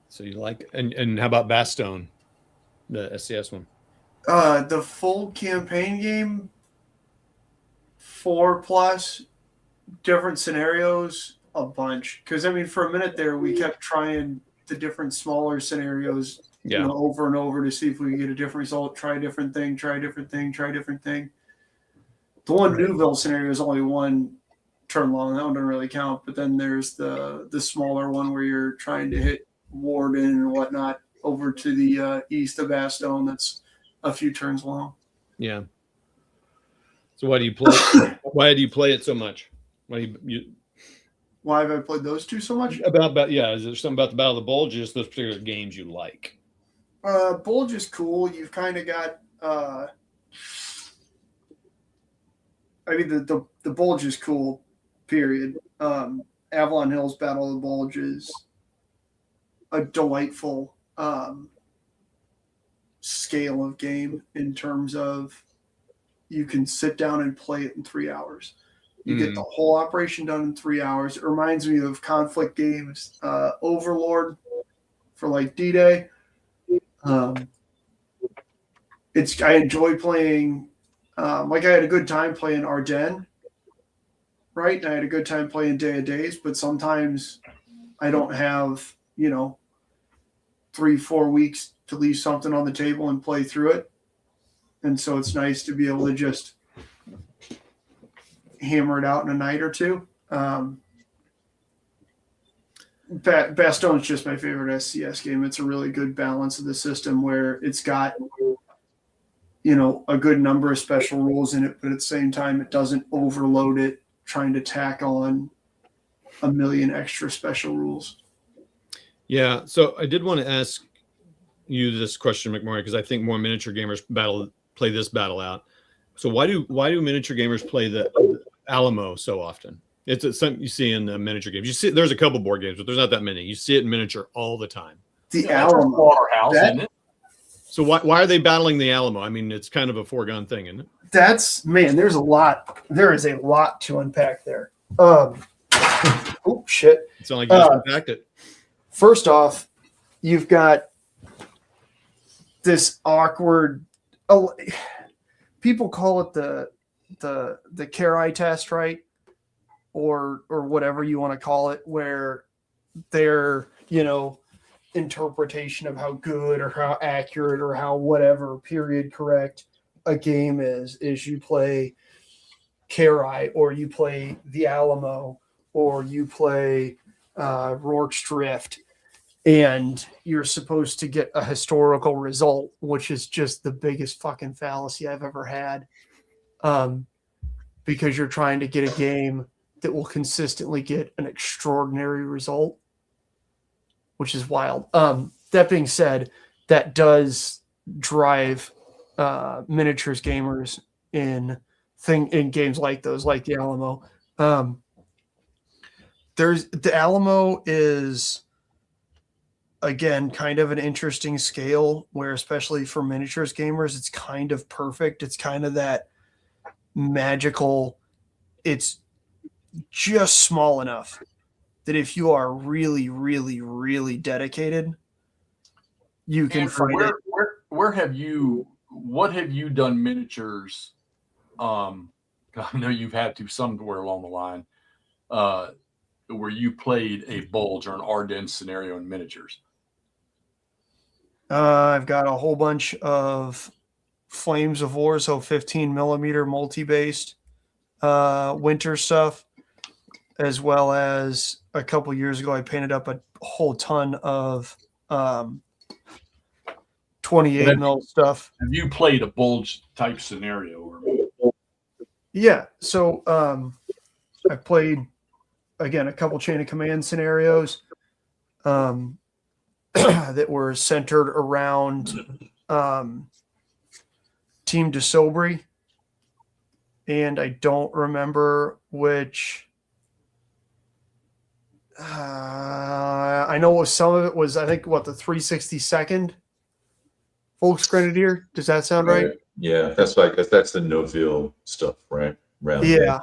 So you like, and how about Bastogne, the SCS one? The full campaign game, 4+ different scenarios, a bunch. Because I mean, for a minute there, we kept trying the different smaller scenarios, you know, over and over to see if we could get a different result. Try a different thing. Try a different thing. Try a different thing. The one Newville scenario is only one turn long. That one doesn't really count. But then there's the smaller one where you're trying to hit Warden and whatnot over to the east of Bastogne. That's a few turns long. Yeah. So why do you play? Why do you play it so much? Why have I played those two so much? Is there something about the Battle of the Bulge, just those particular games you like? Bulge is cool. You've kind of got. I mean, the Bulge is cool. Period. Avalon Hill's Battle of the Bulge is a delightful scale of game in terms of you can sit down and play it in 3 hours. You get the whole operation done in 3 hours. It reminds me of conflict games, Overlord for like D-Day. I enjoy playing. Like I had a good time playing Ardennes, right? And I had a good time playing Day of Days, but sometimes I don't have, 3-4 weeks to leave something on the table and play through it. And so it's nice to be able to just hammer it out in a night or two. Baston's just my favorite SCS game. It's a really good balance of the system where it's got, a good number of special rules in it, but at the same time, it doesn't overload it, trying to tack on a million extra special rules. Yeah. So I did want to ask you this question, McMurray, because I think more miniature gamers play this battle out. So why do miniature gamers play the Alamo so often? It's something you see in the miniature games. You see, there's a couple board games, but there's not that many. You see it in miniature all the time. The Alamo, isn't it? So why are they battling the Alamo? I mean, it's kind of a foregone thing, isn't it? There's a lot. There is a lot to unpack there. Oh shit! It's not like you just unpacked it. First off, you've got this awkward. People call it the Carai test, right? Or whatever you want to call it, where their interpretation of how good or how accurate or how whatever period correct a game is you play Carai or you play the Alamo or you play Rorke's Drift, and you're supposed to get a historical result, which is just the biggest fucking fallacy I've ever had, because you're trying to get a game that will consistently get an extraordinary result, which is wild. That being said, that does drive miniatures gamers in games like those, like the Alamo. The Alamo is, again, kind of an interesting scale where, especially for miniatures gamers, it's kind of perfect. It's kind of that magical. It's just small enough that if you are really, really, really dedicated, you can find it. What have you done miniatures? I know you've had to somewhere along the line, where you played a Bulge or an Ardennes scenario in miniatures. I've got a whole bunch of Flames of War, so 15 millimeter multi-based winter stuff, as well as a couple years ago I painted up a whole ton of 28 mil stuff. Have you played a Bulge type scenario? Yeah, so I played, again, a couple Chain of Command scenarios that were centered around Team DeSobri, and I don't remember which. I know some of it was, I think, the 362nd Volksgrenadier. Does that sound right? Yeah, that's right, because that's the Noville stuff, right? Yeah.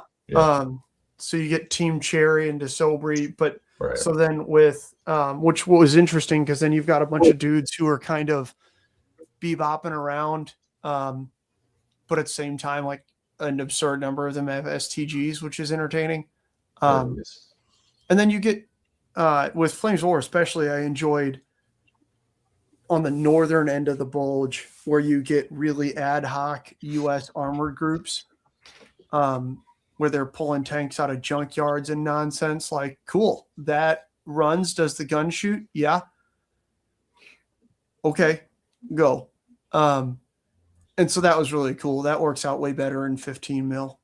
So you get Team Cherry and DeSobri, but right. So then with which was interesting, because then you've got a bunch of dudes who are kind of bebopping around, but at the same time, like, an absurd number of them have STGs, which is entertaining. And then you get with Flames of War, especially, I enjoyed on the northern end of the Bulge, where you get really ad hoc U.S. armored groups, where they're pulling tanks out of junkyards and nonsense. Like, cool, that runs. Does the gun shoot? Yeah. Okay, go. And so that was really cool. That works out way better in 15 mil.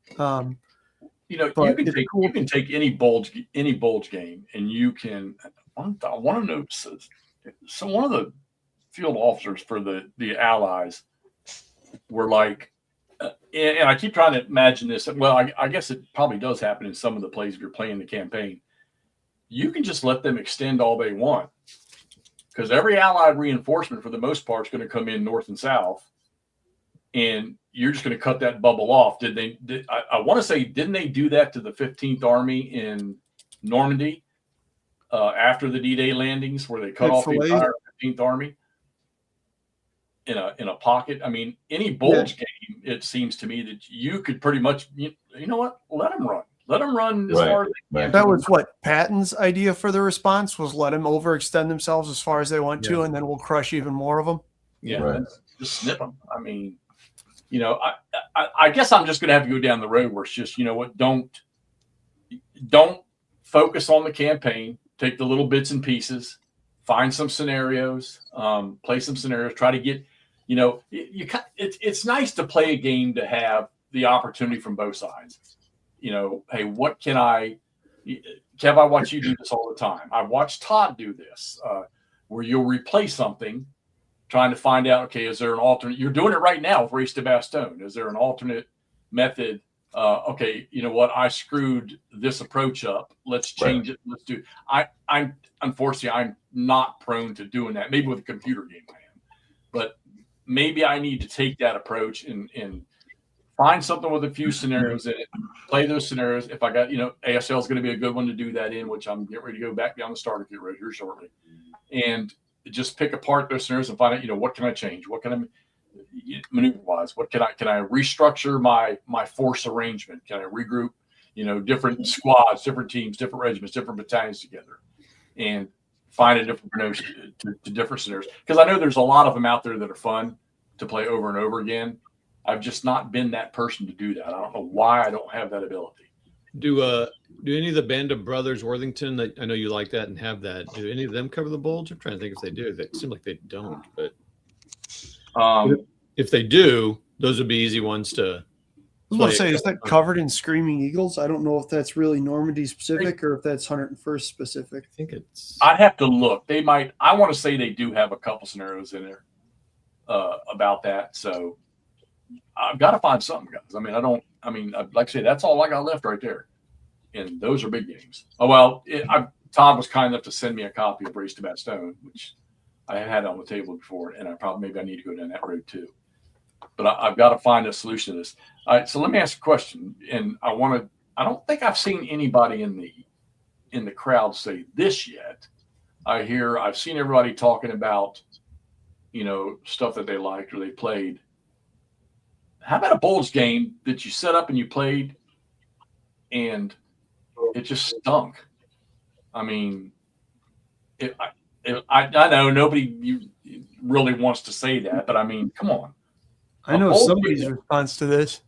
You can take any Bulge game, and you can. I want to know. So one of the field officers for the Allies were like, and I keep trying to imagine this. Well, I guess it probably does happen in some of the plays if you're playing the campaign. You can just let them extend all they want, because every Allied reinforcement, for the most part, is going to come in north and south, and you're just going to cut that bubble off. I want to say, didn't they do that to the 15th Army in Normandy after the D-Day landings, where they cut off the entire 15th Army in a pocket? I mean, any Bulge game, it seems to me that you could pretty much, you know what, let them run. Let them run as far as they can. That was what Patton's idea for the response was: let them overextend themselves as far as they want to, and then we'll crush even more of them. Yeah, just snip them. I mean, you know, I guess I'm just going to have to go down the road where it's just, you know what, don't focus on the campaign. Take the little bits and pieces, find some scenarios, play some scenarios, try to get, you know, it's nice to play a game to have the opportunity from both sides. You know, hey, what can Kev, I watch you do this all the time. I watched Todd do this, where you'll replay something, trying to find out, okay, is there an alternate? You're doing it right now with Race to Bastogne. Is there an alternate method? Okay, you know what? I screwed this approach up. Let's change it. Let's do. I'm unfortunately, I'm not prone to doing that. Maybe with a computer game I am, but maybe I need to take that approach and find something with a few scenarios in it. Play those scenarios. If I got, you know, ASL is going to be a good one to do that in, which I'm getting ready to go back down the starter kit road here shortly, and just pick apart those scenarios and find out, you know, what can I change? What can I maneuver wise? What can I restructure my force arrangement? Can I regroup, you know, different squads, different teams, different regiments, different battalions together, and find a different approach to different scenarios? Because I know there's a lot of them out there that are fun to play over and over again. I've just not been that person to do that. I don't know why I don't have that ability. Do any of the Band of Brothers Worthington, that I know you like that and have that, do any of them cover the Bulge? I'm trying to think if they do. They seem like they don't, but if they do, those would be easy ones to. I was going to say, is that covered in Screaming Eagles? I don't know if that's really Normandy specific or if that's 101st specific. I think it's. I'd have to look. They might. I want to say they do have a couple scenarios in there about that. So I've got to find something, guys. I mean, like I say, that's all I got left right there. And those are big games. Oh, well, Todd was kind enough to send me a copy of Race to Bad Stone, which I had on the table before, and maybe I need to go down that road too. But I've got to find a solution to this. All right, so let me ask a question, and I don't think I've seen anybody in the crowd say this yet. I've seen everybody talking about, stuff that they liked or they played. How about a Bulge game that you set up and you played, and it just stunk? I mean, I know nobody really wants to say that, but I mean, come on. I know somebody's response to this.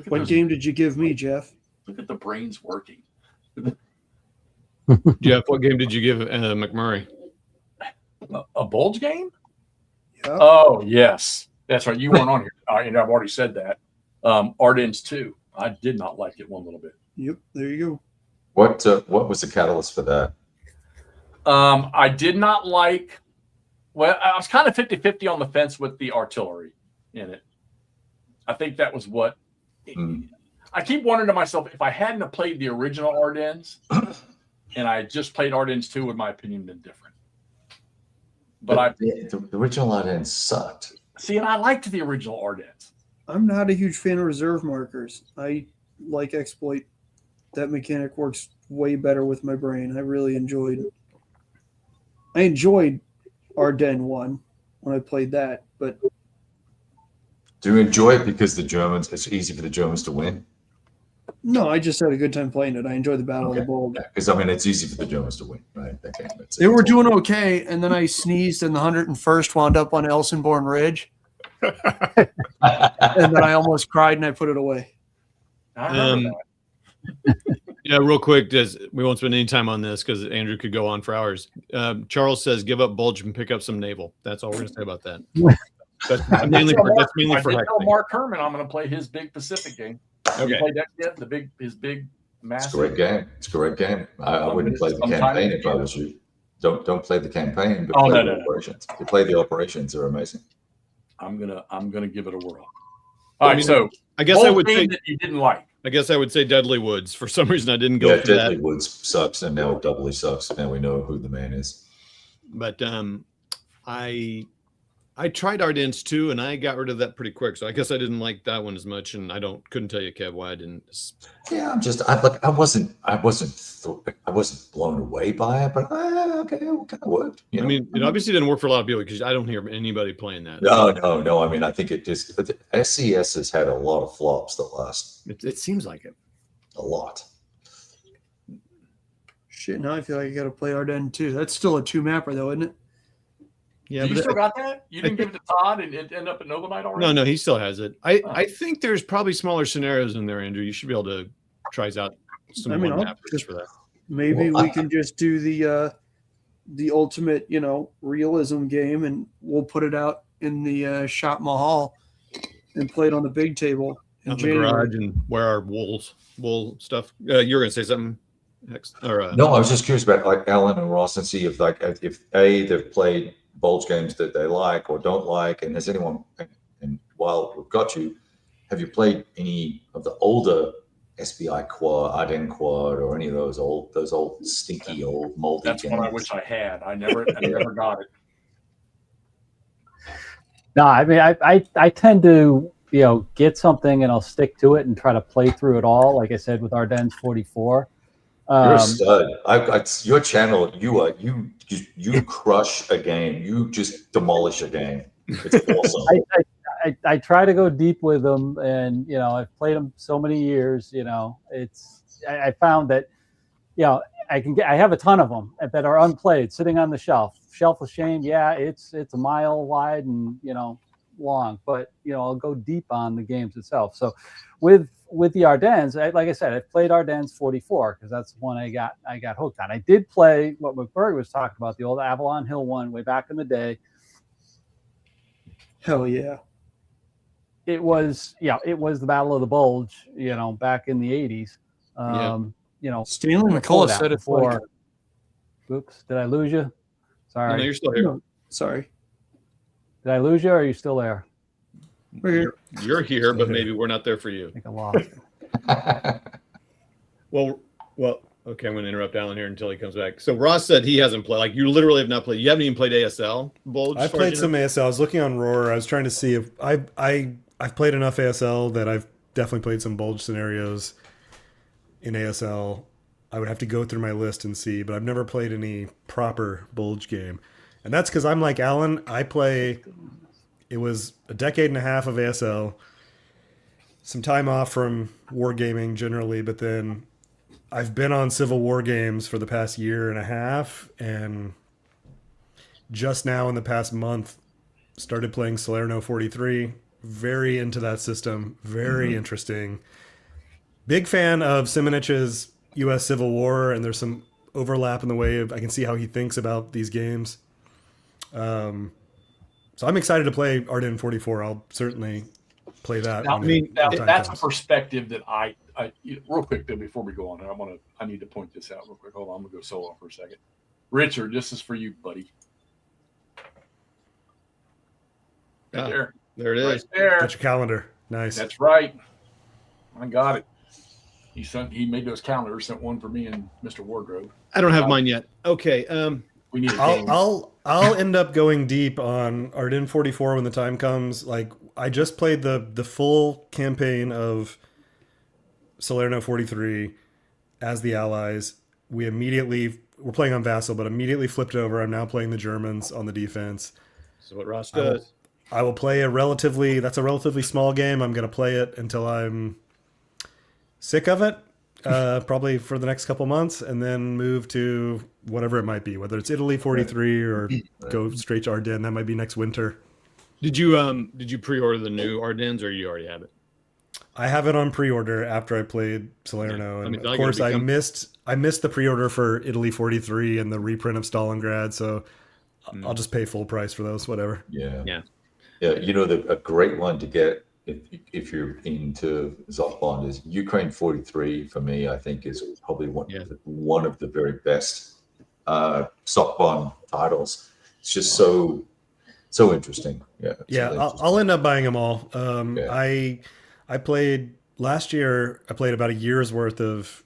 What game did you give me, Jeff? Look at the brains working. Jeff, what game did you give McMurray? A Bulge game? Yeah. Oh, yes. That's right. You weren't on here. And I've already said that. Ardennes 2. I did not like it one little bit. Yep, there you go. What was the catalyst for that? I did not like. Well, I was kind of 50-50 on the fence with the artillery in it. I think that was what. I keep wondering to myself, if I hadn't have played the original Ardennes and I just played Ardennes 2, would my opinion been different? But the original Ardennes sucked. See, and I liked the original Ardennes. I'm not a huge fan of reserve markers. I like exploit. That mechanic works way better with my brain. I really enjoyed Ardennes 1 when I played that, but do you enjoy it because it's easy for the Germans to win? no, I just had a good time playing it. I enjoyed the Battle of the Bulge. Because it's easy for the Germans to win, right? That game. They were doing okay, and then I sneezed, and the 101st wound up on Elsenborn Ridge. And then I almost cried, and I put it away. I remember that. Yeah, real quick, we won't spend any time on this because Andrew could go on for hours. Charles says, give up Bulge and pick up some naval. That's all we're going to say about that. That's mainly for tell Mark Herman I'm going to play his big Pacific game. Okay. You played that yet? His big massive. It's a great game. I wouldn't play the campaign if I was you. Don't play the campaign, but play the operations. If you play the operations, they're amazing. I'm gonna give it a whirl. All right, so I guess I would say that you didn't like. I guess I would say Deadly Woods. For some reason, I didn't go for Deadly that. Woods sucks, and now it doubly sucks. Now we know who the man is. But I tried Ardennes 2, and I got rid of that pretty quick. So I guess I didn't like that one as much, and couldn't tell you, Kev, why I didn't. Yeah, I wasn't blown away by it, but okay, it kind of worked. I mean, it obviously didn't work for a lot of people because I don't hear anybody playing that. No. I mean, I think SCS has had a lot of flops that last. It seems like it. A lot. Shit, now I feel like I got to play Ardennes 2. That's still a 2-mapper, though, isn't it? Yeah, you still got that? You didn't give it to Todd and it ended up at Nova Knight already? No, he still has it. I think there's probably smaller scenarios in there, Andrew. You should be able to try out some mappers for that. Maybe we can just do the ultimate, realism game, and we'll put it out in the shop mahal and play it on the big table in the garage and wear our wool stuff. You're gonna say something next? Or no, I was just curious about like Alan and Ross and see if they've played Bulge games that they like or don't like, and has anyone? And while we've got you, have you played any of the older SBI Quad, Ardennes Quad, or any of those old stinky old moldy? That's what I wish I had. I never got it. No, I mean, I tend to get something and I'll stick to it and try to play through it all. Like I said with Ardennes 44. You're a stud. Your channel, you crush a game. You just demolish a game. It's awesome. I try to go deep with them, and I've played them so many years. I found that I have a ton of them that are unplayed, sitting on the shelf of shame. Yeah, it's a mile wide and long, but I'll go deep on the games itself. So with the Ardennes, like I said, I played Ardennes 44 because that's the one I got hooked on. I did play what McBurg was talking about, the old Avalon Hill one way back in the day. Hell yeah. It was the Battle of the Bulge, back in the 80s. Stanley McCullough said it before. Oops, did I lose you? Sorry. No, you're still here. No, sorry. Did I lose you, or are you still there? You're here, but maybe we're not there for you. I think I lost you. Well, okay, I'm going to interrupt Alan here until he comes back. So Ross said he hasn't played. Like, you literally have not played. You haven't even played ASL, Bulge? I played some ASL. I was looking on Roar. I was trying to see if I've played enough ASL that I've definitely played some Bulge scenarios in ASL. I would have to go through my list and see, but I've never played any proper Bulge game. And that's because I'm like Alan. It was a decade and a half of ASL, some time off from wargaming generally, but then I've been on Civil War games for the past year and a half, and just now in the past month started playing Salerno 43. Very into that system. Very interesting. Big fan of Simonich's U.S. Civil War, and there's some overlap in the way I can see how he thinks about these games. So I'm excited to play Ardennes 44. I'll certainly play that. Now, that's a perspective that I real quick though, before we go on, I need to point this out real quick. Hold on, I'm gonna go solo for a second. Richard, this is for you, buddy. Right there it is. Right there. Get your calendar. Nice. That's right. I got it. He made those calendars. Sent one for me and Mr. Wardrobe. I don't have mine yet. Okay. We need. I'll end up going deep on Ardennes 44 when the time comes. Like, I just played the full campaign of Salerno 43 as the Allies. We're playing on Vassal, but immediately flipped over. I'm now playing the Germans on the defense. This is what Ross does. I will play that's a relatively small game. I'm going to play it until I'm sick of it, probably for the next couple months, and then move to whatever it might be, whether it's Italy 43 or go straight to Ardennes. That might be next winter. Did you pre-order the new Ardennes, or you already have it? I have it on pre-order after I played Salerno, and of course I missed the pre-order for Italy 43 and the reprint of Stalingrad, so I'll just pay full price for those, whatever. Yeah. You know, a great one to get if you're into Zockbond is Ukraine 43. For me, I think is probably one of the very best Zockbond titles. It's just so interesting. I'll end up buying them all. I played last year. I played about a year's worth of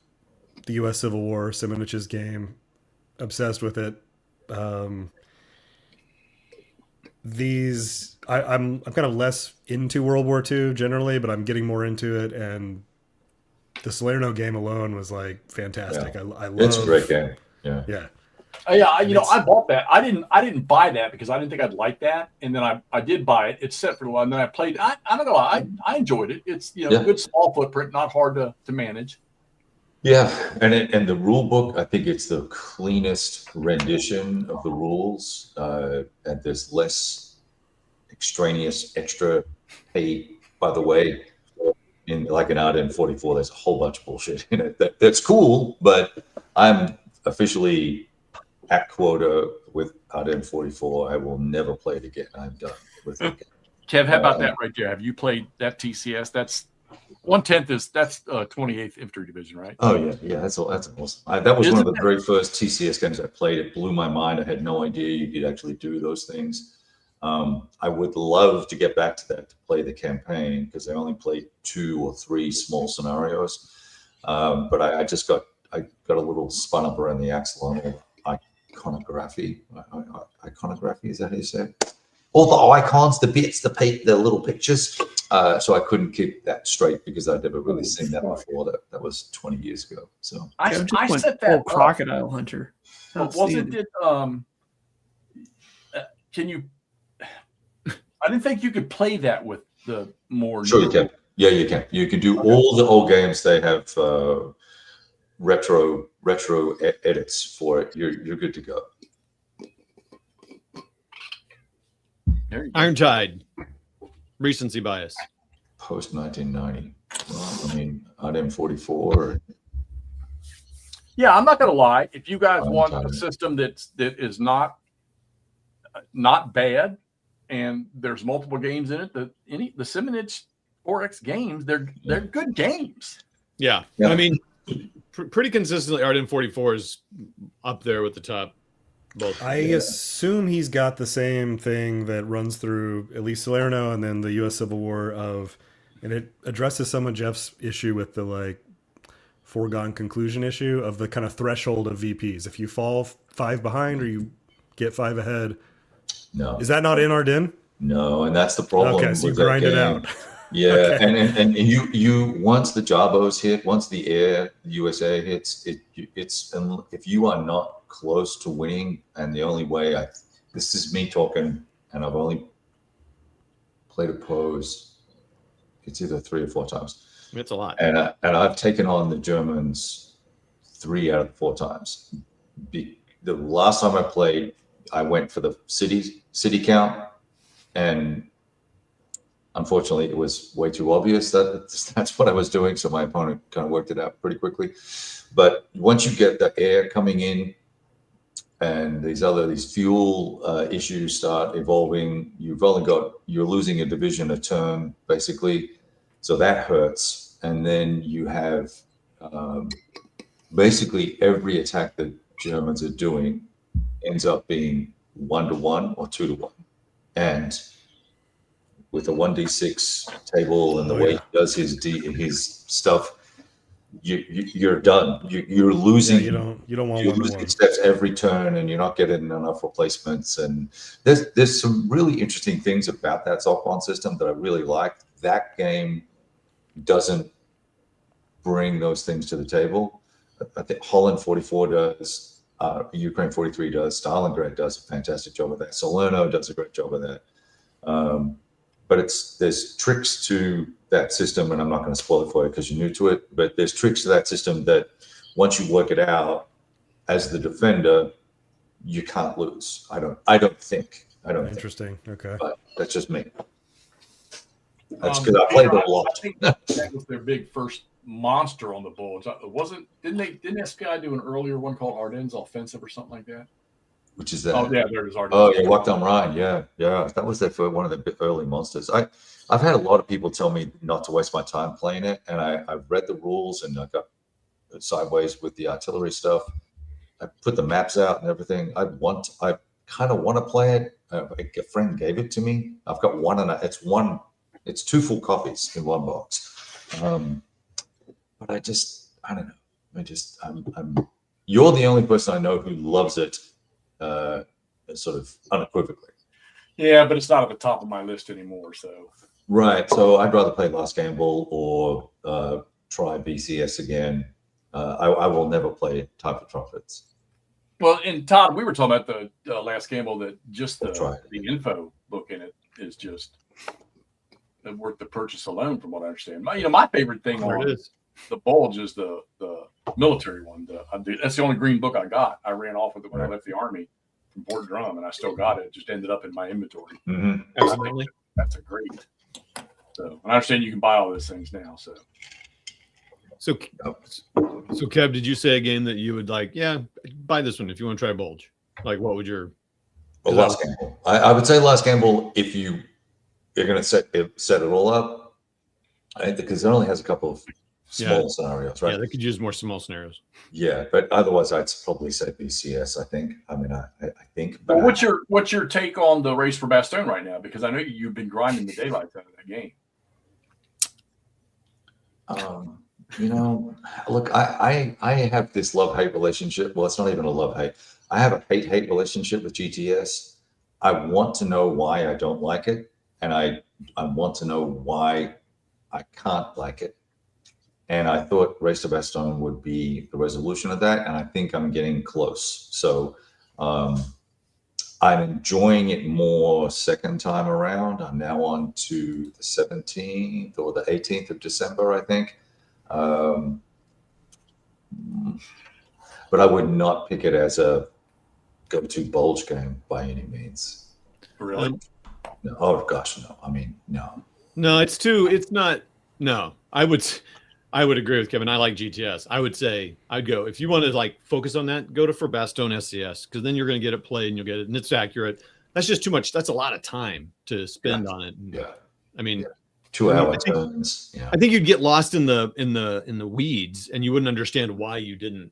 the U.S. Civil War, Simonich's game. Obsessed with it. I'm kind of less into World War II generally, but I'm getting more into it, and the Salerno game alone was like fantastic. I love it's a great game. Yeah. I bought that. I didn't buy that because I didn't think I'd like that, and then I did buy it. It's set for a while, and then I played. I'm not gonna lie, I enjoyed it. It's good small footprint, not hard to manage. Yeah, and the rule book, I think it's the cleanest rendition of the rules, and there's less extraneous extra pay. By the way, in Ardennes 44, there's a whole bunch of bullshit in it. That's cool, but I'm officially at quota with Ardennes 44. I will never play it again. I'm done with it. Kev, how about that right there? Have you played that TCS? That's 1/10 that's 28th Infantry Division, right? Oh yeah, that's awesome. That was one of the very first TCS games I played. It blew my mind. I had no idea you could actually do those things. I would love to get back to that to play the campaign because I only played 2 or 3 small scenarios. But I got a little spun up around the axle on iconography. Iconography, is that how you say it? All the icons, the bits, the little pictures. So I couldn't keep that straight because I'd never really seen that before. That was 20 years ago. So I set that Crocodile Hunter. Wasn't it? Can you? I didn't think you could play that with the more. Sure, you can. Yeah, you can. You can do all the old games. They have retro edits for it. You're good to go. Iron Tide. Recency bias. Post 1990. Well, I mean, Ardennes 44. Yeah, I'm not gonna lie. If you guys want a system that is not bad, and there's multiple games in it, the Simonich 4X games, they're good games. Yeah. I mean, pretty consistently, Ardennes 44 is up there with the top Both. I assume he's got the same thing that runs through at least Salerno and then the U.S. Civil War and it addresses some of Jeff's issue with the like foregone conclusion issue of the kind of threshold of VPs. If you fall 5 behind or you get 5 ahead, No, is that not in Ardennes? no, and that's the problem. Okay, so you with that grind it game. out. Yeah, Okay. and you once the Jabos hit, once the Air USA hits, it's and if you are not close to winning, and the only way this is me talking, and I've only played a pose, it's either 3 or 4 times. It's a lot. And I've taken on the Germans 3 out of 4 times. The last time I played, I went for the city count, and unfortunately, it was way too obvious that that's what I was doing. So my opponent kind of worked it out pretty quickly. But once you get the air coming in, and these fuel issues start evolving, you're losing a division a turn basically, so that hurts. And then you have basically every attack that Germans are doing ends up being 1-to-1 or 2-to-1, and with a 1d6 table and the way he does his stuff, you're done. You're losing. Yeah, you don't want you're 1-to-1. losing steps every turn, and you're not getting enough replacements. And there's some really interesting things about that Zolkon system that I really like. That game doesn't bring those things to the table. I think Holland 44 does. Ukraine 43 does. Stalingrad does a fantastic job of that. Salerno does a great job of that. But there's tricks to that system, and I'm not going to spoil it for you because you're new to it, but there's tricks to that system that once you work it out as the defender, you can't lose. I don't think. Interesting. Okay. But that's just me. That's because I played it a lot. I think that was their big first monster on the Bulge. Didn't SPI do an earlier one called Ardennes Offensive or something like that? Which is that? Oh yeah, there it is. Ardennes. Oh yeah, Walked on Rhine. Yeah. That was one of the early monsters. I've had a lot of people tell me not to waste my time playing it, and I've read the rules and I got sideways with the artillery stuff. I put the maps out and everything. I kind of want to play it. A friend gave it to me. I've got it's 2 full copies in one box. But I don't know. You're the only person I know who loves it, sort of unequivocally. Yeah, but it's not at the top of my list anymore. So right. So I'd rather play Last Gamble or try BCS again. I will never play Time for Trumpets. Well, and Todd, we were talking about the Last Gamble, that just the info book in it is just worth the purchase alone, from what I understand. My favorite thing on the Bulge is the military one. That's the only green book I got. I ran off with it when I left the Army from Fort Drum, and I still got it. It just ended up in my inventory. Mm-hmm. Absolutely. That's a great. So I understand you can buy all those things now. So Kev, did you say a game that you would like? Yeah, buy this one if you want to try Bulge. Like, what would your? Last Gamble. I would say Last Gamble if you're going to set it all up. I think because it only has a couple of small scenarios, right? Yeah, they could use more small scenarios. Yeah, but otherwise, I'd probably say BCS. I think. I mean, I think. But well, what's your take on the Race for Bastogne right now? Because I know you've been grinding the daylights out of that game. Look, I have this love-hate relationship. Well, it's not even a love-hate. I have a hate-hate relationship with GTS. I want to know why I don't like it, and I want to know why I can't like it. And I thought Race to Bastogne would be the resolution of that, and I think I'm getting close. So I'm enjoying it more second time around. I'm now on to the 17th or the 18th of December, I think. But I would not pick it as a go-to Bulge game by any means. Really? No. Oh gosh, no. I mean, no. No, it's not. No, I would agree with Kevin. I like GTS. I would say I'd go, if you want to like focus on that, go to For Bastogne SCS, because then you're going to get it played and you'll get it, and it's accurate. That's just too much. That's a lot of time to spend on it. And, I mean. 2 hour turns. I think you'd get lost in the weeds, and you wouldn't understand why you didn't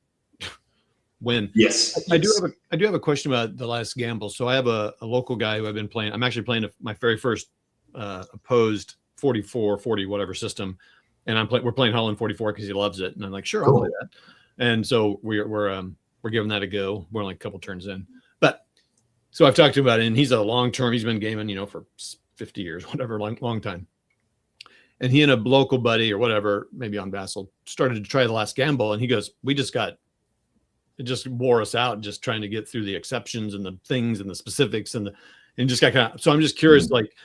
win. Yes. I do have a question about the last gamble. So I have a local guy who I've been playing. I'm actually playing my very first opposed 44, 40, whatever system. And we're playing Holland 44 because he loves it. And I'm like, sure, I'll play that. And so we're giving that a go. We're only a couple turns in. But so I've talked to him about it, and he's a long-term, he's been gaming, for 50 years, whatever, long time. And he and a local buddy or whatever, maybe on Vassal, started to try the last gamble. And he goes, it just wore us out just trying to get through the exceptions and the things and the specifics and just got kind of, so I'm just curious, like,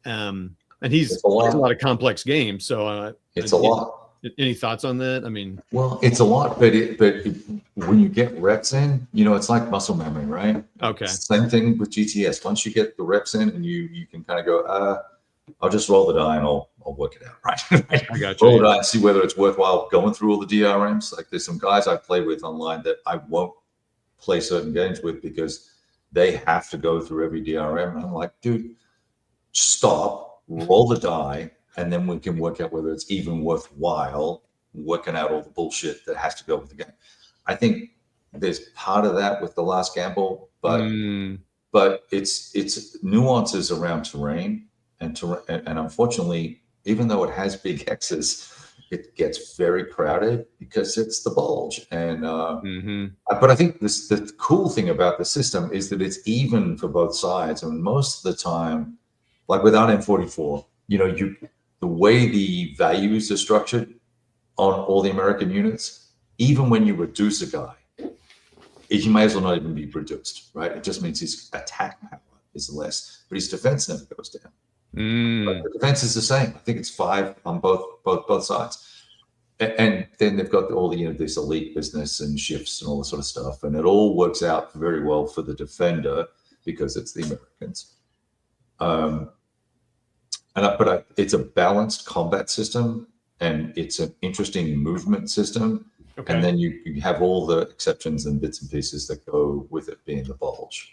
and he's plays a lot of complex games. So it's a lot. Any thoughts on that? I mean, well, it's a lot, but when you get reps in, it's like muscle memory, right? Okay. Same thing with GTS. Once you get the reps in and you can kind of go, I'll just roll the die and I'll work it out, right? I got you. Roll the die and see whether it's worthwhile going through all the DRMs. Like there's some guys I play with online that I won't play certain games with because they have to go through every DRM. And I'm like, dude, stop, roll the die, and then we can work out whether it's even worthwhile working out all the bullshit that has to go with the game. I think there's part of that with the last gamble, but it's nuances around terrain and unfortunately, even though it has big X's, it gets very crowded because it's the Bulge. And but I think the cool thing about the system is that it's even for both sides. And most of the time, like without M44, the way the values are structured on all the American units, even when you reduce a guy, he may as well not even be reduced, right? It just means his attack power is less, but his defense never goes down. But the defense is the same. I think it's 5 on both sides. And then they've got all the this elite business and shifts and all this sort of stuff, and it all works out very well for the defender because it's the Americans. But it's a balanced combat system, and it's an interesting movement system. Okay. And then you have all the exceptions and bits and pieces that go with it being the Bulge.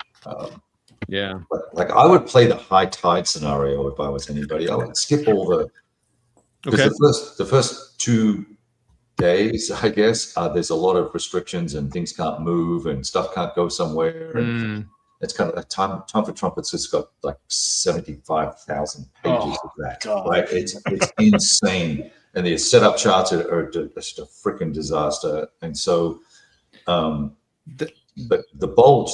Yeah. But like I would play the high tide scenario if I was anybody. I would skip all the because the first 2 days, I guess, there's a lot of restrictions and things can't move and stuff can't go somewhere. And it's kind of Time for Trumpets has got like 75,000 pages of that, right? It's insane. And the setup charts are just a freaking disaster. And so, but the Bulge,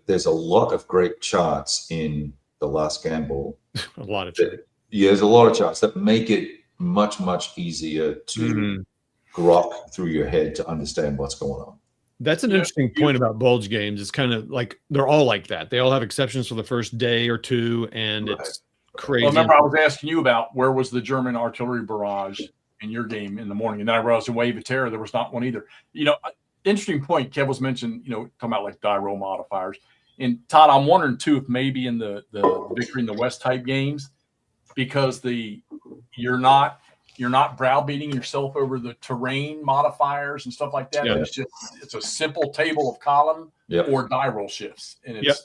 there's a lot of great charts in the last gamble. A lot of charts. Yeah, there's a lot of charts that make it much, much easier to grok through your head to understand what's going on. That's an interesting point about Bulge games. It's kind of like they're all like that. They all have exceptions for the first day or two, and it's crazy. Well, remember, I was asking you about where was the German artillery barrage in your game in the morning, and then I realized in Wave of Terror there was not one either. Interesting point. Kev was mentioned, talking about like die roll modifiers. And Todd, I'm wondering too if maybe in the Victory in the West type games, because you're not browbeating yourself over the terrain modifiers and stuff like that. Yeah. It's a simple table of column or die roll shifts. And it's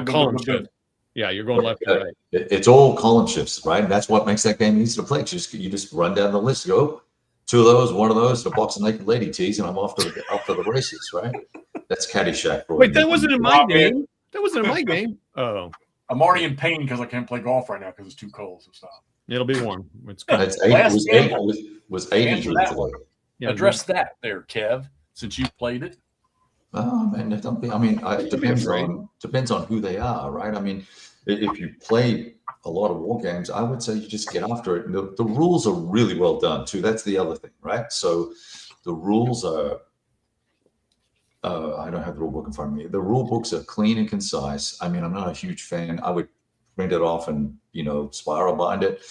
column shift. Yeah, you're going left and right. It's all column shifts, right? And that's what makes that game easy to play. You just run down the list, go 2 of those, 1 of those, and a box of naked lady tees, and I'm off to the races, right? That's Caddyshack. Wait, that wasn't in my game. That wasn't in my game. Oh, I'm already in pain because I can't play golf right now because it's too cold. So stop. It'll be warm. It's good. It was 80 today. Yeah, address that there, Kev, since you played it. Oh man, it depends on who they are, right? I mean, if you play a lot of war games, I would say you just get after it. And the rules are really well done too. That's the other thing, right? So the rules are. I don't have the rule book in front of me. The rule books are clean and concise. I mean, I'm not a huge fan. I would print it off and spiral bind it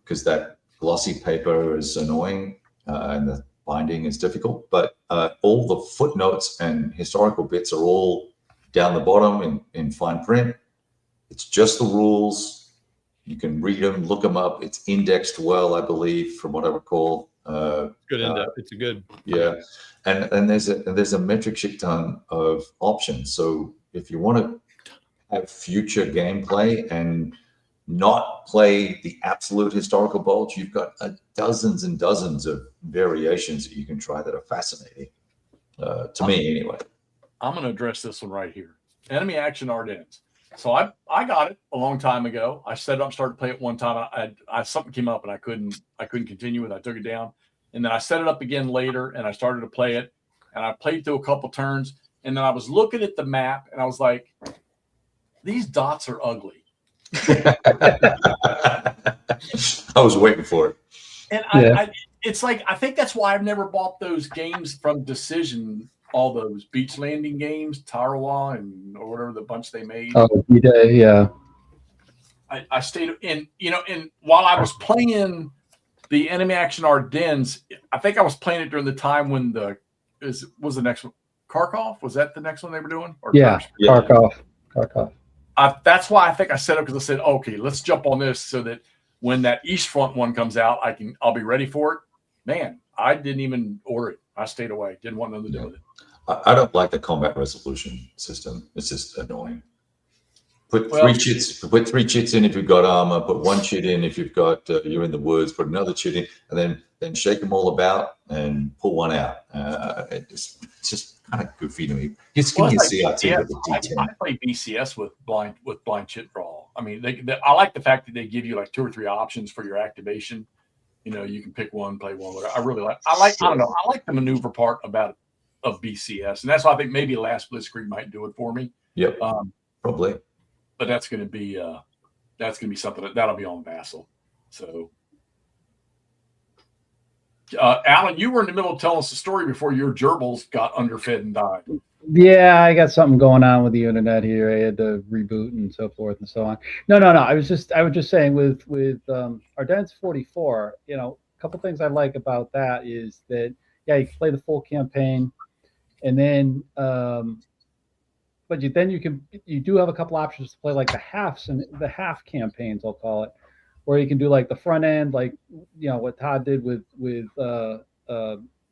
because that glossy paper is annoying and the binding is difficult. But all the footnotes and historical bits are all down the bottom in fine print. It's just the rules. You can read them, look them up. It's indexed well, I believe, from what I recall. Good index. It's a good. Yeah, and there's a metric shit ton of options. So if you want to have future gameplay and not play the absolute historical Bulge, you've got dozens and dozens of variations that you can try that are fascinating. To me, anyway. I'm going to address this one right here. Enemy Action Ardennes. So I got it a long time ago. I set it up, started to play it one time. I something came up and I couldn't continue with it. I took it down, and then I set it up again later, and I started to play it, and I played through a couple turns, and then I was looking at the map, and I was like, these dots are ugly. I was waiting for it. And it's like, I think that's why I've never bought those games from Decision, all those beach landing games, Tarawa or whatever the bunch they made. Oh, yeah. I stayed in, and while I was playing the Enemy Action Ardennes, I think I was playing it during the time when was the next one Kharkov? Was that the next one they were doing? Or Kharkov. That's why I think I set up, because I said, okay, let's jump on this so that when that East Front one comes out, I'll be ready for it. Man, I didn't even order it. I stayed away. Didn't want nothing to do with it. I don't like the combat resolution system. It's just annoying. Put three chits in if you've got armor. Put one chit in if you've got you're in the woods. Put another chit in, and then shake them all about and pull one out. It's just kind of goofy to me. Just give me a CRT with a D10. I play BCS with blind chit draw. I mean, I like the fact that they give you like 2 or 3 options for your activation. You can pick one, play one. Whatever. I really like. I don't know. I like the maneuver part of BCS, and that's why I think maybe last Blitzkrieg might do it for me. Yep. Probably. But that's going to be something that'll be on Vassal. So, Alan, you were in the middle of telling us the story before your gerbils got underfed and died. Yeah, I got something going on with the internet here. I had to reboot and so forth and so on. No. I was just saying with Ardennes 44, a couple things I like about that is that you can play the full campaign, and then but you do have a couple options to play like the half campaigns, I'll call it, where you can do like the front end, like what Todd did with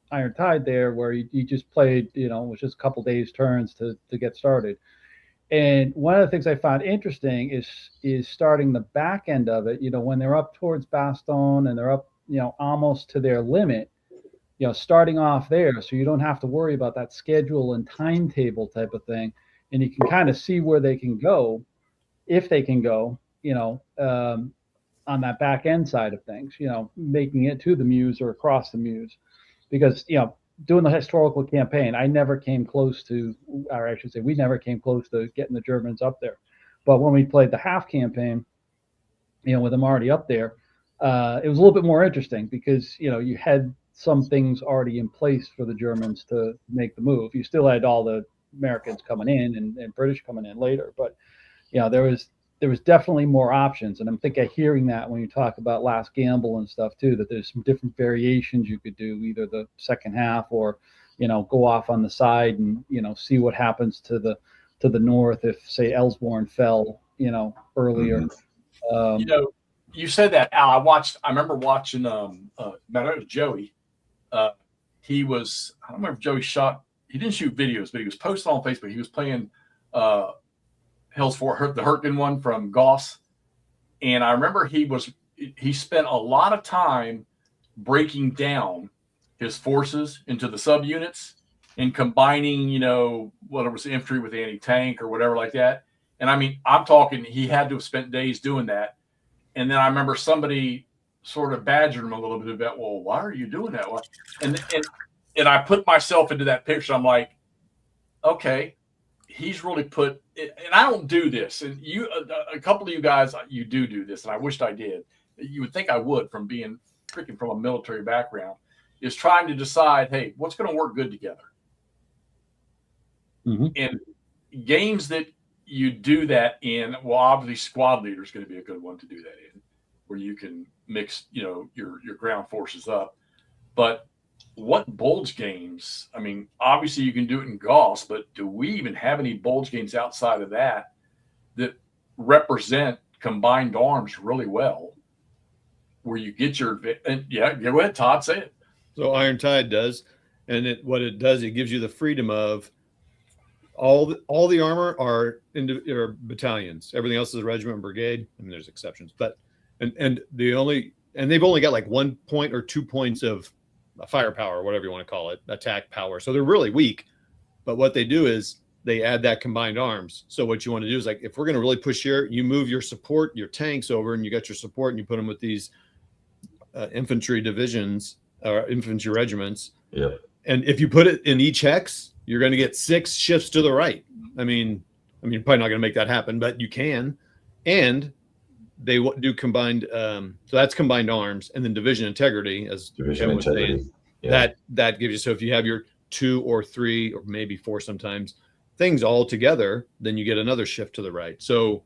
Iron Tide there, where you just played, it was just a couple days turns to get started. And one of the things I found interesting is starting the back end of it, when they're up towards Bastogne and they're up, almost to their limit, starting off there, so you don't have to worry about that schedule and timetable type of thing. And you can kind of see where they can go, if they can go, on that back end side of things, making it to the Muse or across the Muse. Because, doing the historical campaign, we never came close to getting the Germans up there. But when we played the half campaign, with them already up there, it was a little bit more interesting because, you had some things already in place for the Germans to make the move. You still had all the Americans coming in and British coming in later, but there was definitely more options. And I'm thinking hearing that when you talk about Last Gamble and stuff too, that there's some different variations you could do, either the second half or go off on the side and see what happens to the north if, say, Ellesbourne fell earlier. You said that, Al. I remember watching it was Joey. He was, I don't remember if Joey he didn't shoot videos, but he was posting on Facebook. He was playing Hell's Fort, the Hurtgen one from Goss. And I remember he spent a lot of time breaking down his forces into the subunits and combining, whether it was infantry with anti-tank or whatever like that. And I mean, I'm talking, he had to have spent days doing that. And then I remember somebody sort of badgered him a little bit about, well, why are you doing that? And I put myself into that picture. I'm like, okay, he's really put, and I don't do this. And a couple of you guys, you do this, and I wished I did. You would think I would, from being freaking from a military background, is trying to decide, hey, what's going to work good together? Mm-hmm. And games that you do that in, well, obviously Squad Leader is going to be a good one to do that in, where you can mix, your ground forces up. But what Bulge games? I mean, obviously you can do it in Gauss, but do we even have any Bulge games outside of that represent combined arms really well, where you get your, and go ahead, Todd, say it. So Iron Tide does, and what it does, it gives you the freedom of all the armor are battalions. Everything else is a regiment and brigade. I mean, there's exceptions, but and they've only got like 1 point or 2 points of firepower, whatever you want to call it, attack power. So they're really weak, But what they do is they add that combined arms. So what you want to do is, like, if we're going to really push here, you move your support, your tanks over, and you got your support, and you put them with these infantry divisions or infantry regiments. Yeah. And if you put it in each hex, you're going to get 6 shifts to the right. I mean, you're probably not going to make that happen, but you can. And they do combined. So that's combined arms, and then division integrity, as Division integrity. Saying, that gives you. So if you have your 2 or 3 or maybe 4 sometimes things all together, then you get another shift to the right. So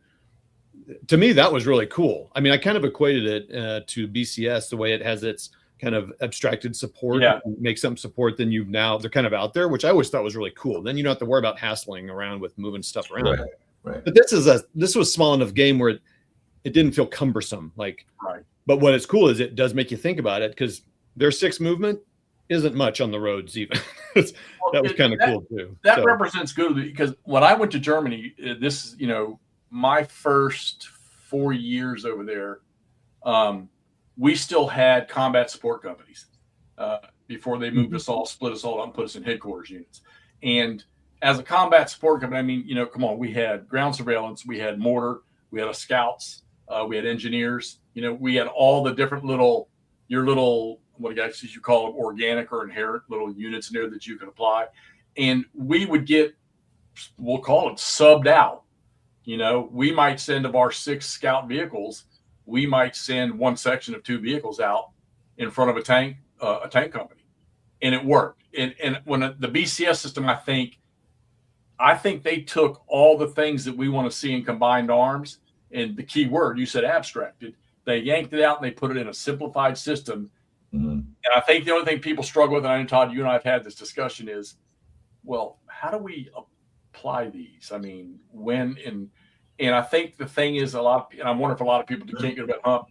to me, that was really cool. I mean, I kind of equated it to BCS, the way it has its kind of abstracted support, make some support, then they're kind of out there, which I always thought was really cool. Then you don't have to worry about hassling around with moving stuff around. Right. But this was a small enough game where it didn't feel cumbersome. But what is cool is it does make you think about it, because their 6 movement isn't much on the roads even. That was kind of cool too. That represents good, because when I went to Germany, this, my first 4 years over there, we still had combat support companies before they moved us all, split us all up, and put us in headquarters units. And as a combat support company, I mean, come on, we had ground surveillance, we had mortar, we had scouts, we had engineers, we had all the different your little, what guys you call them, organic or inherent little units in there that you can apply. And we would get, we'll call it subbed out. We might send of our 6 scout vehicles, we might send one section of 2 vehicles out in front of a tank company, and it worked. And when the BCS system, I think they took all the things that we want to see in combined arms, and the key word you said, abstracted. They yanked it out and they put it in a simplified system. And I think the only thing people struggle with, and I know, Todd, you and I have had this discussion, is, well, how do we apply these? I mean, when and I think the thing is, and I'm wondering if a lot of people can't get about hump,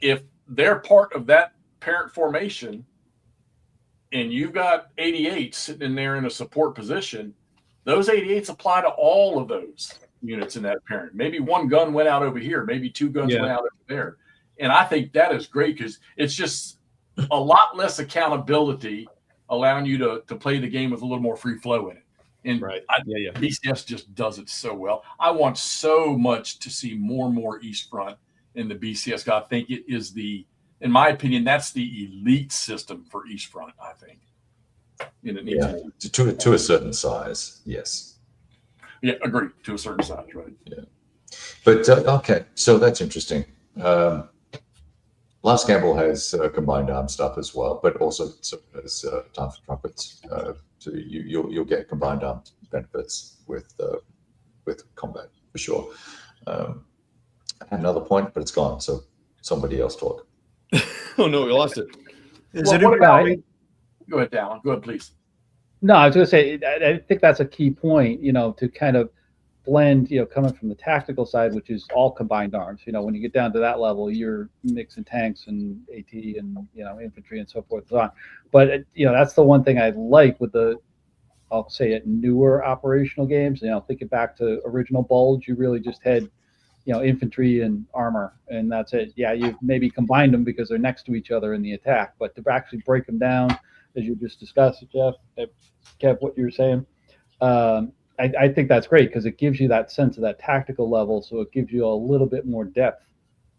if they're part of that parent formation and you've got 88s sitting in there in a support position, those 88s apply to all of those units in that parent. Maybe 1 gun went out over here, maybe 2 guns went out over there. And I think that is great, because it's just a lot less accountability, allowing you to play the game with a little more free flow in it. And BCS just does it so well. I want so much to see more and more East Front in the BCS. I think it is in my opinion, that's the elite system for East Front, I think. And it needs to a certain size, yes. Yeah, agree. To a certain size, right? Yeah. But okay, so that's interesting. Last Gamble has combined arm stuff as well, but also has Time for Trumpets. So you'll get combined arm benefits with combat for sure. I had another point, but it's gone. So somebody else talk. Oh no, we lost it. What about me? Go ahead, Dallin. Go ahead, please. No, I was going to say, I think that's a key point, to kind of blend, coming from the tactical side, which is all combined arms. When you get down to that level, you're mixing tanks and AT and, infantry and so forth and so on. But, that's the one thing I like with I'll say it, newer operational games. Thinking back to original Bulge, you really just had, infantry and armor, and that's it. Yeah, you maybe combined them because they're next to each other in the attack, but to actually break them down, as you just discussed, Kev, what you were saying, I think that's great, because it gives you that sense of that tactical level, so it gives you a little bit more depth,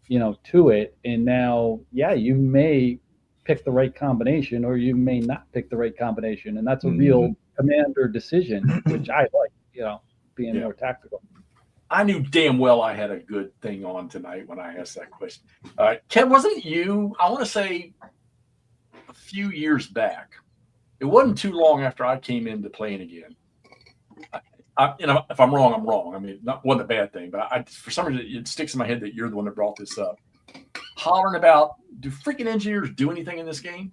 to it. And now, you may pick the right combination, or you may not pick the right combination, and that's a real commander decision, which I like, being more tactical. I knew damn well I had a good thing on tonight when I asked that question. Kev, wasn't it you? I want to say a few years back. It wasn't too long after I came into playing again. If I'm wrong, I'm wrong. I mean, it wasn't a bad thing, but for some reason it sticks in my head that you're the one that brought this up. Hollering about, do freaking engineers do anything in this game?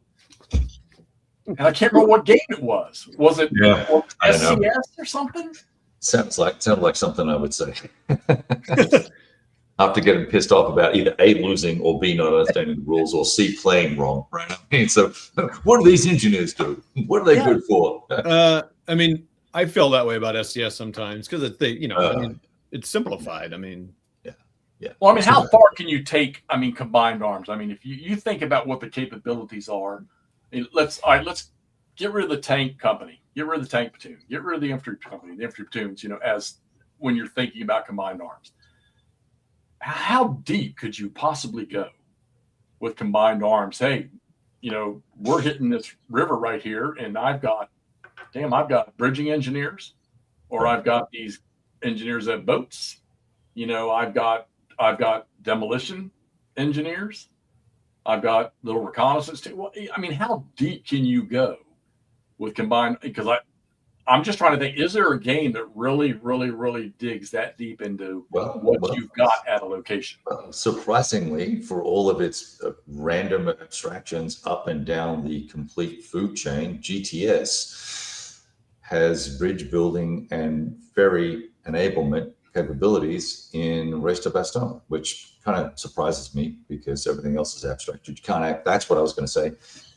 And I can't remember what game it was. Was it SCS or something? Sounded like something I would say. After getting pissed off about either A, losing, or B, not understanding the rules, or C, playing wrong. Right. I mean, so what do these engineers do? What are they good for? I mean, I feel that way about SCS sometimes, because it's simplified. I mean, yeah. Well, I mean, how far can you take? I mean, combined arms. I mean, if you think about what the capabilities are, let's get rid of the tank company. get rid of the tank platoon, get rid of the infantry company, the infantry platoons, as when you're thinking about combined arms. How deep could you possibly go with combined arms? Hey, we're hitting this river right here, and I've got bridging engineers, or I've got these engineers at boats. I've got demolition engineers. I've got little reconnaissance too. Well, I mean, how deep can you go with combined? Because I'm just trying to think, is there a game that really, really, really digs that deep into what you've got at a location? Surprisingly, for all of its random abstractions up and down the complete food chain, GTS has bridge building and ferry enablement capabilities in Race to Bastogne, which kind of surprises me because everything else is abstract. You can't act. That's what I was going to say.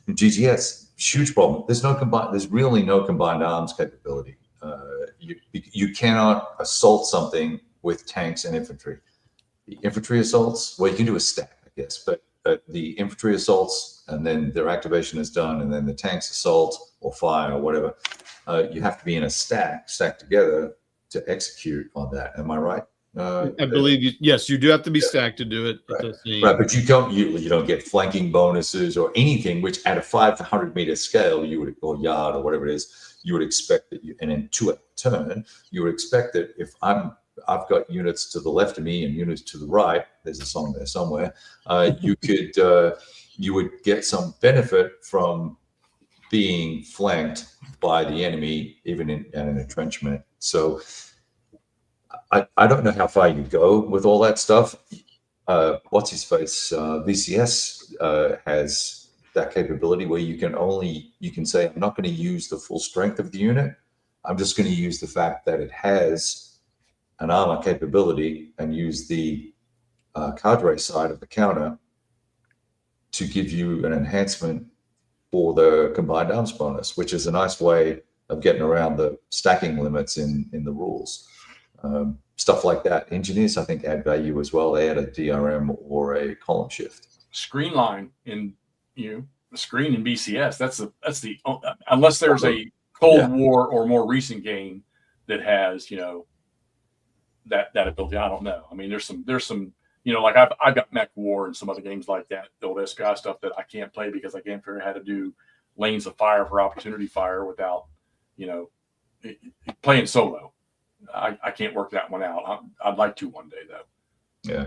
In GTS, huge problem. There's really no combined arms capability. You cannot assault something with tanks and infantry. The infantry assaults, well, you can do a stack, I guess, but the infantry assaults, and then their activation is done, and then the tanks assault or fire or whatever. You have to be in a stack together to execute on that. Am I right? I believe yes, you do have to be stacked to do it. Right, but you don't get flanking bonuses or anything, which at a 500-meter scale, or yard or whatever it is, you would expect that and then to a turn, you would expect that if I've got units to the left of me and units to the right, there's a song there somewhere, you would get some benefit from being flanked by the enemy, even in an entrenchment. So I don't know how far you go with all that stuff. What's his face? VCS has that capability where you can say, I'm not going to use the full strength of the unit. I'm just going to use the fact that it has an armor capability and use the cadre side of the counter to give you an enhancement for the combined arms bonus, which is a nice way of getting around the stacking limits in the rules. Stuff like that. Engineers, I think, add value as well. They add a DRM or a column shift. Screen line in the screen in BCS. That's the unless there's a Cold War or more recent game that has that ability. I don't know. I mean, there's some like I've got Mech War and some other games like that, the old SKI stuff that I can't play because I can't figure out how to do lanes of fire for opportunity fire without playing solo. I can't work that one out. I'd like to one day though.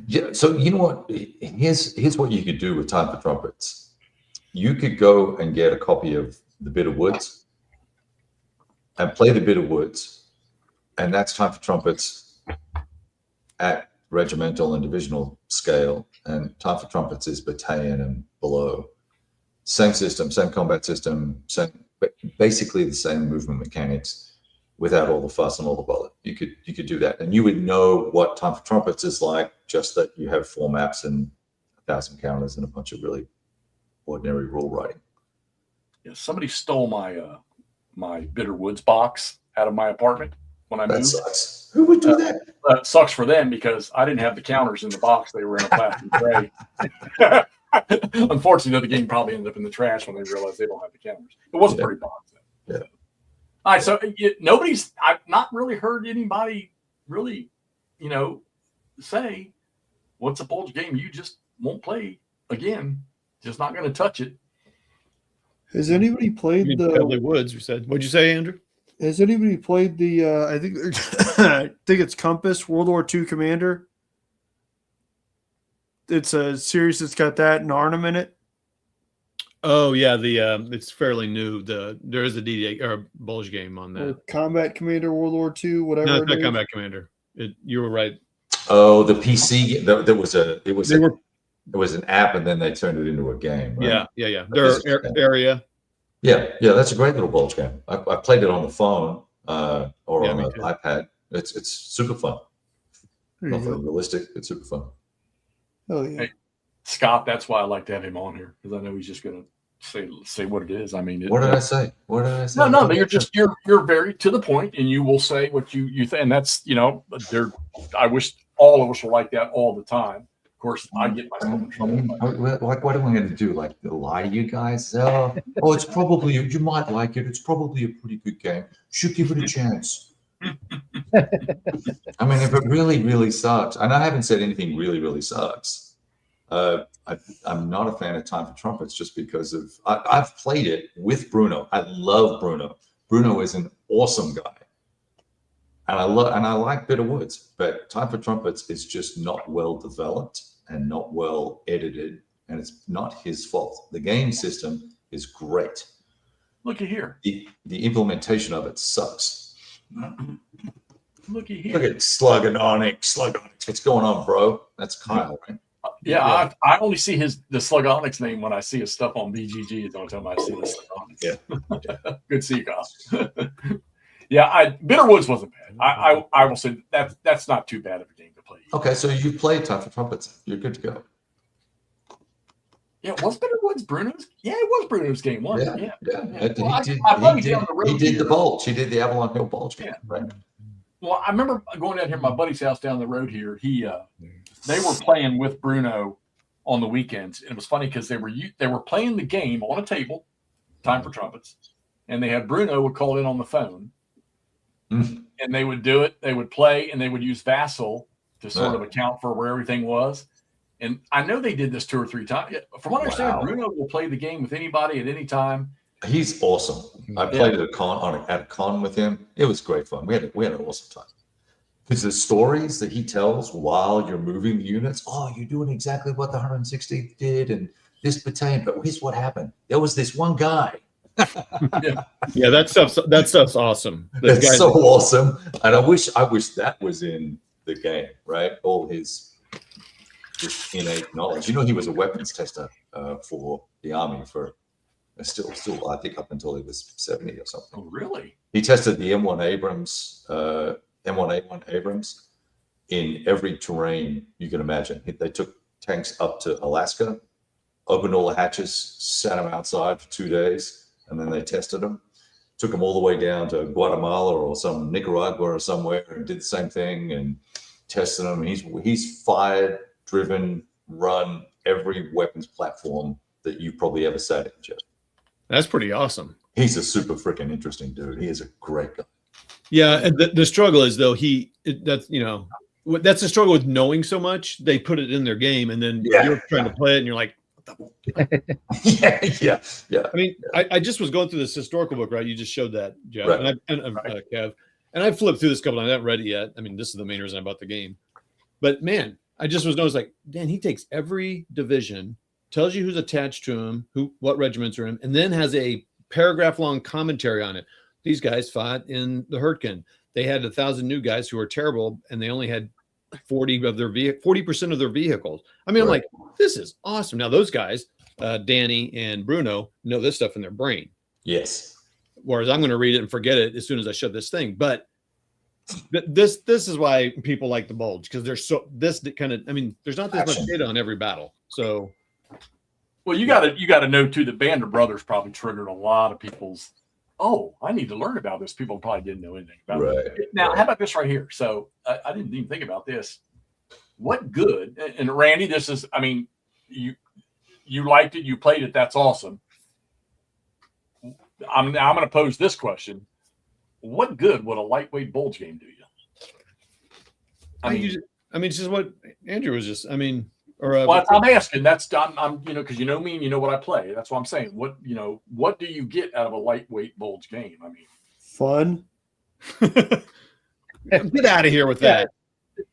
Yeah. So you know what? Here's what you could do with Time for Trumpets. You could go and get a copy of The Bitter Woods and play The Bitter Woods, and that's Time for Trumpets at regimental and divisional scale, and Time for Trumpets is battalion and below. Same system, same combat system, basically the same movement mechanics, without all the fuss and all the bother. You could do that, and you would know what Time for Trumpets is like, just that you have 4 maps and 1,000 counters and a bunch of really ordinary rule writing. Yeah, somebody stole my my Bitter Woods box out of my apartment when I moved. That sucks. Who would do that? It sucks for them because I didn't have the counters in the box. They were in a plastic tray. Unfortunately, the game probably ended up in the trash when they realized they don't have the counters. It was a pretty box. Yeah. All right, so I've not really heard anybody really, say, what's a Bulge game you just won't play again, just not going to touch it. Has anybody played the Woods? You said. What'd you say, Andrew? Has anybody played the? I think I think it's Compass World War II Commander. It's a series that's got that and Arnhem in it. Oh yeah, it's fairly new. There is a DDA or a Bulge game on that. Or Combat Commander World War II, whatever. No, it's not Combat Commander. You were right. Oh, the PC. It was an app, and then they turned it into a game. Right? Yeah. There's area. Yeah. That's a great little Bulge game. I played it on the phone or on an iPad. It's super fun. Not very realistic. It's super fun. Oh yeah. Hey, Scott, that's why I like to have him on here, because I know he's just going to say what it is. I mean, what did I say? No, you're very to the point, and you will say what you think, and that's I wish all of us were like that all the time. Of course, I get myself in trouble. Like, what am I going to do? Like, lie to you guys? Oh, it's probably, you might like it. It's probably a pretty good game. Should give it a chance. I mean, if it really, really sucks, and I haven't said anything really, really sucks, I'm not a fan of Time for Trumpets just because of, I've played it with Bruno. I love Bruno. Bruno is an awesome guy. And I like Bitter Woods, but Time for Trumpets is just not well developed and not well edited, and it's not his fault. The game system is great. Look at here. The implementation of it sucks. Look at here. Look at Slugonics. What's going on, bro? That's Kyle, right? Yeah, I only see the Slugonics name when I see his stuff on BGG. The only time I see the Slugonics. Yeah. Good see you, Kyle. Yeah, Bitter Woods wasn't bad. I will say that's not too bad of a game to play. Okay, so you played Time for Trumpets. You're good to go. Yeah, was Bitter Woods Bruno's? Yeah, it was Bruno's game, wasn't it? Yeah. Well, He did the Bulge. He did the Avalon Hill Bulge game, right? Well, I remember going down here to my buddy's house down the road here. They were playing with Bruno on the weekends. And it was funny because they were playing the game on a table, Time for Trumpets, and they had Bruno would call in on the phone. And they would do it. They would play, and they would use Vassal to sort of account for where everything was. And I know they did this 2 or 3 times. From what I understand, Bruno will play the game with anybody at any time. He's awesome. I played at a con with him. It was great fun. We had an awesome time. Because the stories that he tells while you're moving the units, you're doing exactly what the 160 did, and this battalion. But here's what happened. There was this one guy. Yeah, that stuff's awesome. It's so awesome, and I wish that was in the game, right? All his innate knowledge. He was a weapons tester for the Army for still I think up until he was 70 or something. Oh, really? He tested the M1 Abrams, M1A1 Abrams in every terrain you can imagine. They took tanks up to Alaska, opened all the hatches, sat them outside for 2 days. And then they tested them, took them all the way down to Guatemala or some Nicaragua or somewhere, and did the same thing and tested them. He's fired, driven, run every weapons platform that you probably ever sat in, Jeff. That's pretty awesome. He's a super freaking interesting dude. He is a great guy. Yeah, and the struggle is though that's the struggle with knowing so much. They put it in their game, and then you're trying to play it, and you're like. Yeah. I mean, I just was going through this historical book, right? You just showed that, Jeff, right. Kev, and I flipped through this couple times. I haven't read it yet. I mean, this is the main reason I bought the game. But man, I just was noticing, like, Dan, he takes every division, tells you who's attached to him, what regiments are in, and then has a paragraph-long commentary on it. These guys fought in the Hurtgen. They had 1,000 new guys who were terrible, and they only had 40% of their vehicles. I mean, I'm like, this is awesome. Now those guys, Danny and Bruno, know this stuff in their brain. Yes. Whereas I'm going to read it and forget it as soon as I shut this thing. But this is why people like the Bulge, because there's there's not this much data on every battle. So, well, you got to know too that Band of Brothers probably triggered a lot of people's. Oh, I need to learn about this. People probably didn't know anything about it. Now, how about this right here? So I didn't even think about this. What good? And Randy, this is, I mean, you liked it, you played it. That's awesome. I'm going to pose this question. What good would a lightweight Bulge game do you? I mean, it's just what Andrew was just, well, I'm asking. I'm because you know me and you know what I play. That's what I'm saying. What do you get out of a lightweight Bulge game? I mean, fun. Get out of here with that.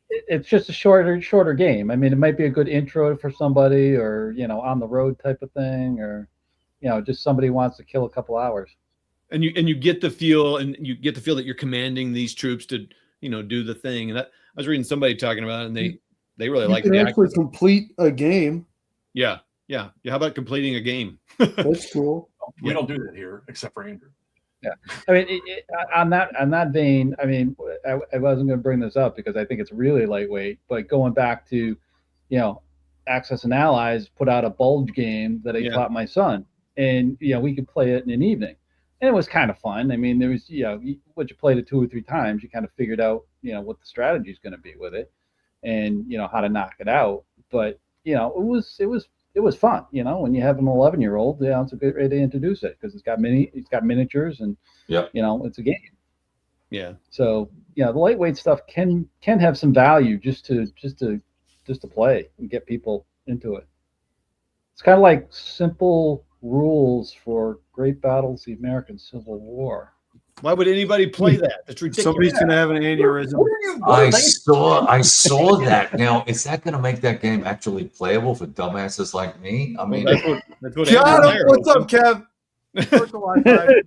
It's just a shorter game. I mean, it might be a good intro for somebody, or on the road type of thing, or just somebody wants to kill a couple hours. And you get the feel, that you're commanding these troops to do the thing. And I was reading somebody talking about it, and they really like the actually complete a game. Yeah. How about completing a game? That's cool. We don't do that here, except for Andrew. Yeah, I mean, on that vein, I mean, I wasn't going to bring this up because I think it's really lightweight. But going back to, Access and Allies put out a Bulge game that I taught my son, and we could play it in an evening, and it was kind of fun. I mean, there was once you played it 2 or 3 times, you kind of figured out what the strategy is going to be with it, and how to knock it out. but it was fun. When you have an 11-year-old, it's a good way to introduce it because it's got miniatures and it's a game. Yeah. So the lightweight stuff can have some value just to play and get people into it. It's kind of like simple rules for Great Battles of the American Civil War. Why would anybody play that? That's ridiculous. Somebody's going to have an aneurysm. I saw that. Now, is that going to make that game actually playable for dumbasses like me? I mean, that's what Got Andrew him. Mayer What's hoped. up, Kev? Work the Wi-Fi.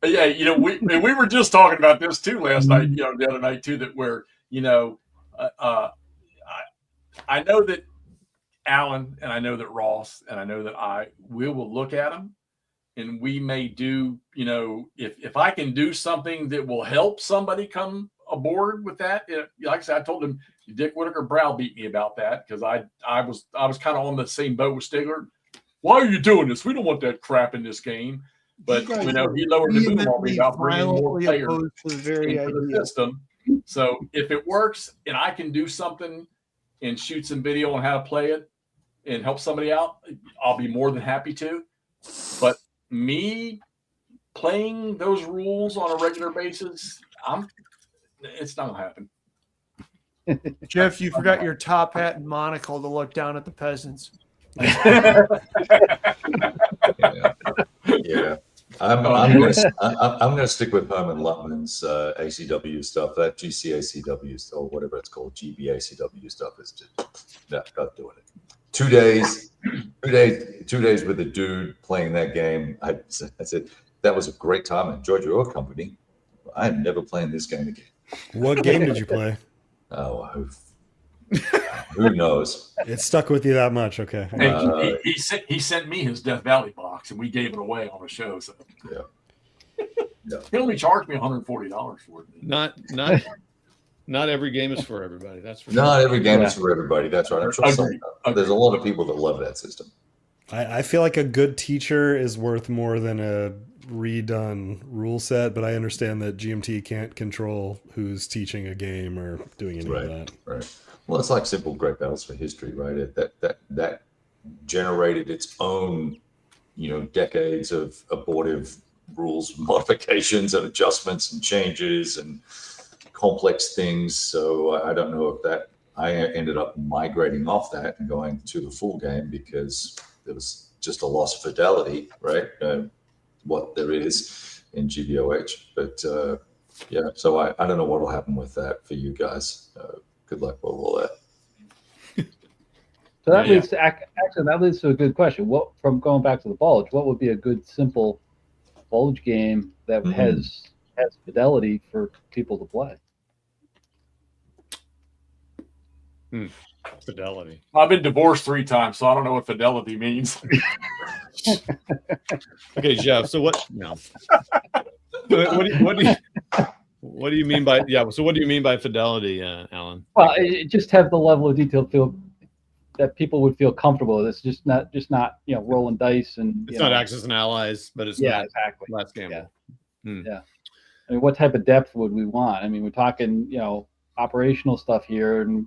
Yeah, we were just talking about this too last night. The other night too, that where I know that Alan and I know that Ross and I know that we will look at them, and we may do. If I can do something that will help somebody come aboard with that, like I said, I told him Dick Whitaker browbeat me about that because I was kind of on the same boat with Stigler. Why are you doing this? We don't want that crap in this game. But he lowered the boom on me about bringing more players into the system. So if it works and I can do something and shoot some video on how to play it and help somebody out, I'll be more than happy to. But me playing those rules on a regular basis, it's not gonna happen. Jeff, you forgot your top hat and monocle to look down at the peasants. Yeah. I'm gonna stick with Herman Luttman's ACW stuff. That GCACW stuff, or whatever it's called, GBACW stuff is just not doing it. 2 days with a dude playing that game. I said that was a great time. I enjoyed your company. I'm never playing this game again. What game did you play? Oh, who knows? It stuck with you that much. Okay. He sent me his Death Valley box, and we gave it away on the show. So he only charged me $140 for it. Not every game is for everybody. That's for not every game is for everybody. That's right. I'm sure there's a lot of people that love that system. I feel like a good teacher is worth more than a redone rule set, but I understand that GMT can't control who's teaching a game or doing any of that. Right. Well, it's like simple Great Battles for History, right? That generated its own, decades of abortive rules, modifications and adjustments and changes and complex things. So I don't know if that I ended up migrating off that and going to the full game because there was just a loss of fidelity, right? What there is in GBOH, but so I don't know what will happen with that for you guys. Good luck with all that. So that leads to that leads to a good question. What, from going back to the Bulge, what would be a good simple Bulge game that has fidelity for people to play? Fidelity. I've been divorced 3 times, so I don't know what fidelity means. Okay, Jeff. So what? No. What do you mean by So what do you mean by fidelity, Alan? Well, it just have the level of detail that people would feel comfortable with. It's just not rolling dice and it's not Axis and Allies, but it's not exactly last game. Yeah. Yeah. I mean, what type of depth would we want? I mean, we're talking operational stuff here, and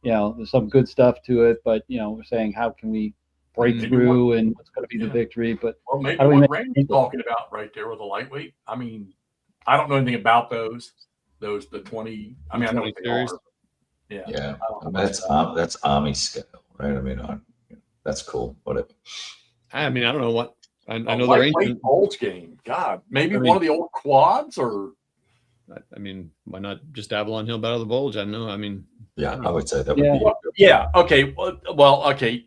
there's some good stuff to it, but we're saying how can we break through and what's going to be the victory? But maybe what Randy's talking about right there with the lightweight. I mean, I don't know anything about those the 20. I mean, I know what they are. Yeah. That's Army scale, right? I mean, that's cool. Whatever. I mean, I don't know what I know. The lightweight Bulge game. God, maybe one of the old quads, or I mean, why not just Avalon Hill Battle of the Bulge? I don't know. I mean, I would say that would be. Okay. Well, okay.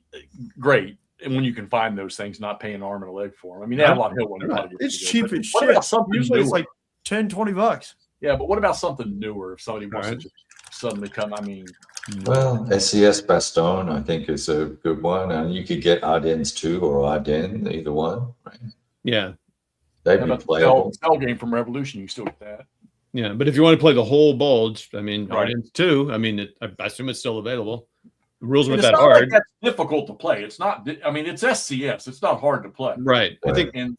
Great. And when you can find those things, not paying an arm and a leg for them. I mean, Avalon Hill one. It's cheap as shit. Usually it's like $10-20. Yeah, but what about something newer? If somebody wants to just suddenly come, I mean. Well, SCS Bastogne, I think, is a good one, and you could get Ardennes 2 or Ardennes, either one, right? Yeah, they'd be playable. Cell game from Revolution, you still get that. Yeah, but if you want to play the whole Bulge, I mean, Ardennes 2, I mean, I assume it's still available. The rules weren't that hard. Like that's difficult to play. It's not. I mean, it's SCS. It's not hard to play. Right. I think. And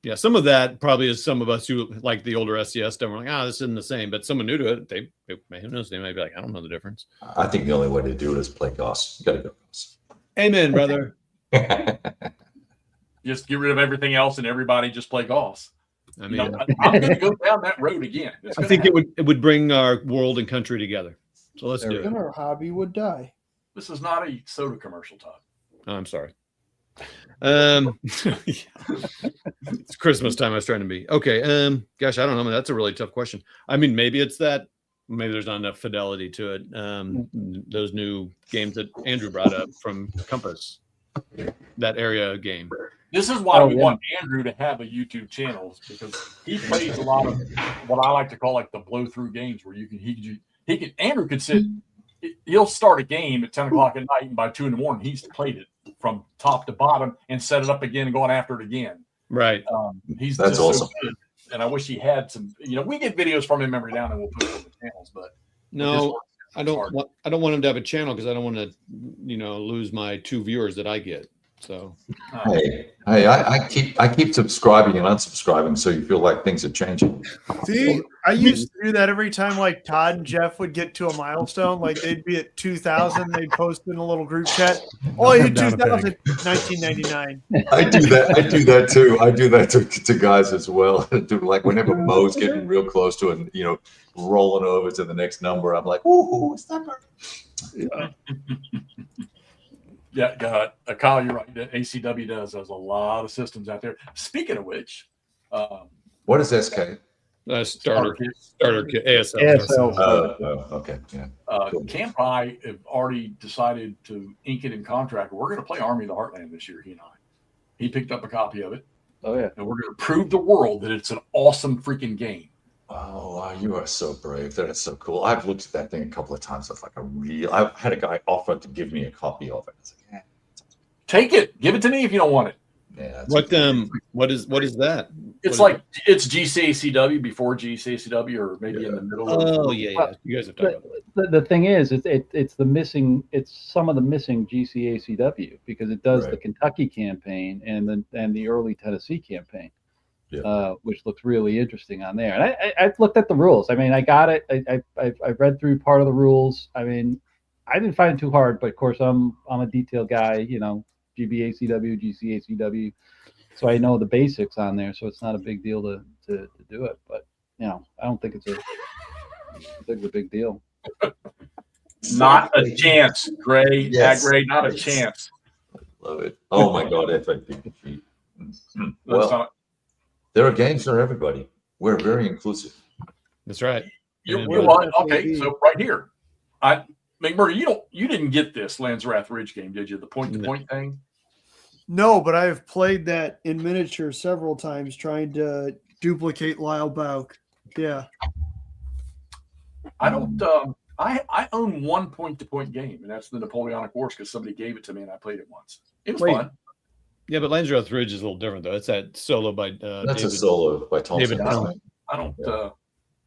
Yeah, some of that probably is some of us who like the older SCS stuff. We're like, this isn't the same. But someone new to it, they who knows? They might be like, I don't know the difference. I think the only way to do it is play Goss. You got to go Goss. Amen, brother. Just get rid of everything else and everybody just play Goss. I mean, I'm going to go down that road again. I think it would bring our world and country together. So let's do it. Then our hobby would die. This is not a soda commercial, Todd. Oh, I'm sorry. It's Christmas time. I was trying to be okay. Gosh, I don't know. That's a really tough question. I mean, maybe it's that. Maybe there's not enough fidelity to it. Those new games that Andrew brought up from Compass, that area game. This is why we want Andrew to have a YouTube channel, because he plays a lot of what I like to call like the blow through games, where Andrew could sit. He'll start a game at 10 o'clock at night, and by 2 in the morning, he's played it from top to bottom and set it up again and going after it again. Right. That's awesome. So good. And I wish he had some. We get videos from him every now and then. We'll put it on the channels, but no, I don't want him to have a channel because I don't want to, lose my 2 viewers that I get. So I keep subscribing and unsubscribing, so you feel like things are changing. See, I used to do that every time. Like Todd and Jeff would get to a milestone, like they'd be at 2,000. They'd post in a little group chat. Oh, you 2,000, 1999. I do that too. I do that to guys as well. Like whenever Mo's getting real close to it, rolling over to the next number, I'm like, ooh, it's number. Yeah, God, Kyle, you're right. The ACW does. There's a lot of systems out there. Speaking of which, what is SK? Starter kit, ASL. Okay, yeah. Campi have already decided to ink it in contract. We're going to play Army of the Heartland this year. He and I. He picked up a copy of it. Oh yeah, and we're going to prove the world that it's an awesome freaking game. Oh, wow, you are so brave. That is so cool. I've looked at that thing a couple of times. It's like I had a guy offer to give me a copy of it. I was like, take it. Give it to me if you don't want it. Yeah. What is that? It's it's GCACW before GCACW, or maybe in the middle. Oh yeah. You guys have talked about that. The thing is, it's some of the missing GCACW, because it does the Kentucky campaign and the early Tennessee campaign. Yeah. Which looks really interesting on there. And I've looked at the rules. I mean, I got it. I read through part of the rules. I mean, I didn't find it too hard, but of course I'm a detail guy, GBACW, GCACW. So I know the basics on there, so it's not a big deal to do it. But I don't think it's a big deal. Not a chance, Gray. Yes. Gray, not a chance. Love it. Oh my God, FAP. Well, there are games for everybody. We're very inclusive. That's right. Okay, so right here, McMurray, you didn't get this Landsrath Ridge game, did you? The point-to-point thing. No, but I've played that in miniature several times, trying to duplicate Lyle Bauk. Yeah. I don't. I own one point-to-point game, and that's the Napoleonic Wars, because somebody gave it to me and I played it once. It was fun. Yeah, but Landsrath Ridge is a little different though. It's that solo by that's a solo by Thompson. David. I don't.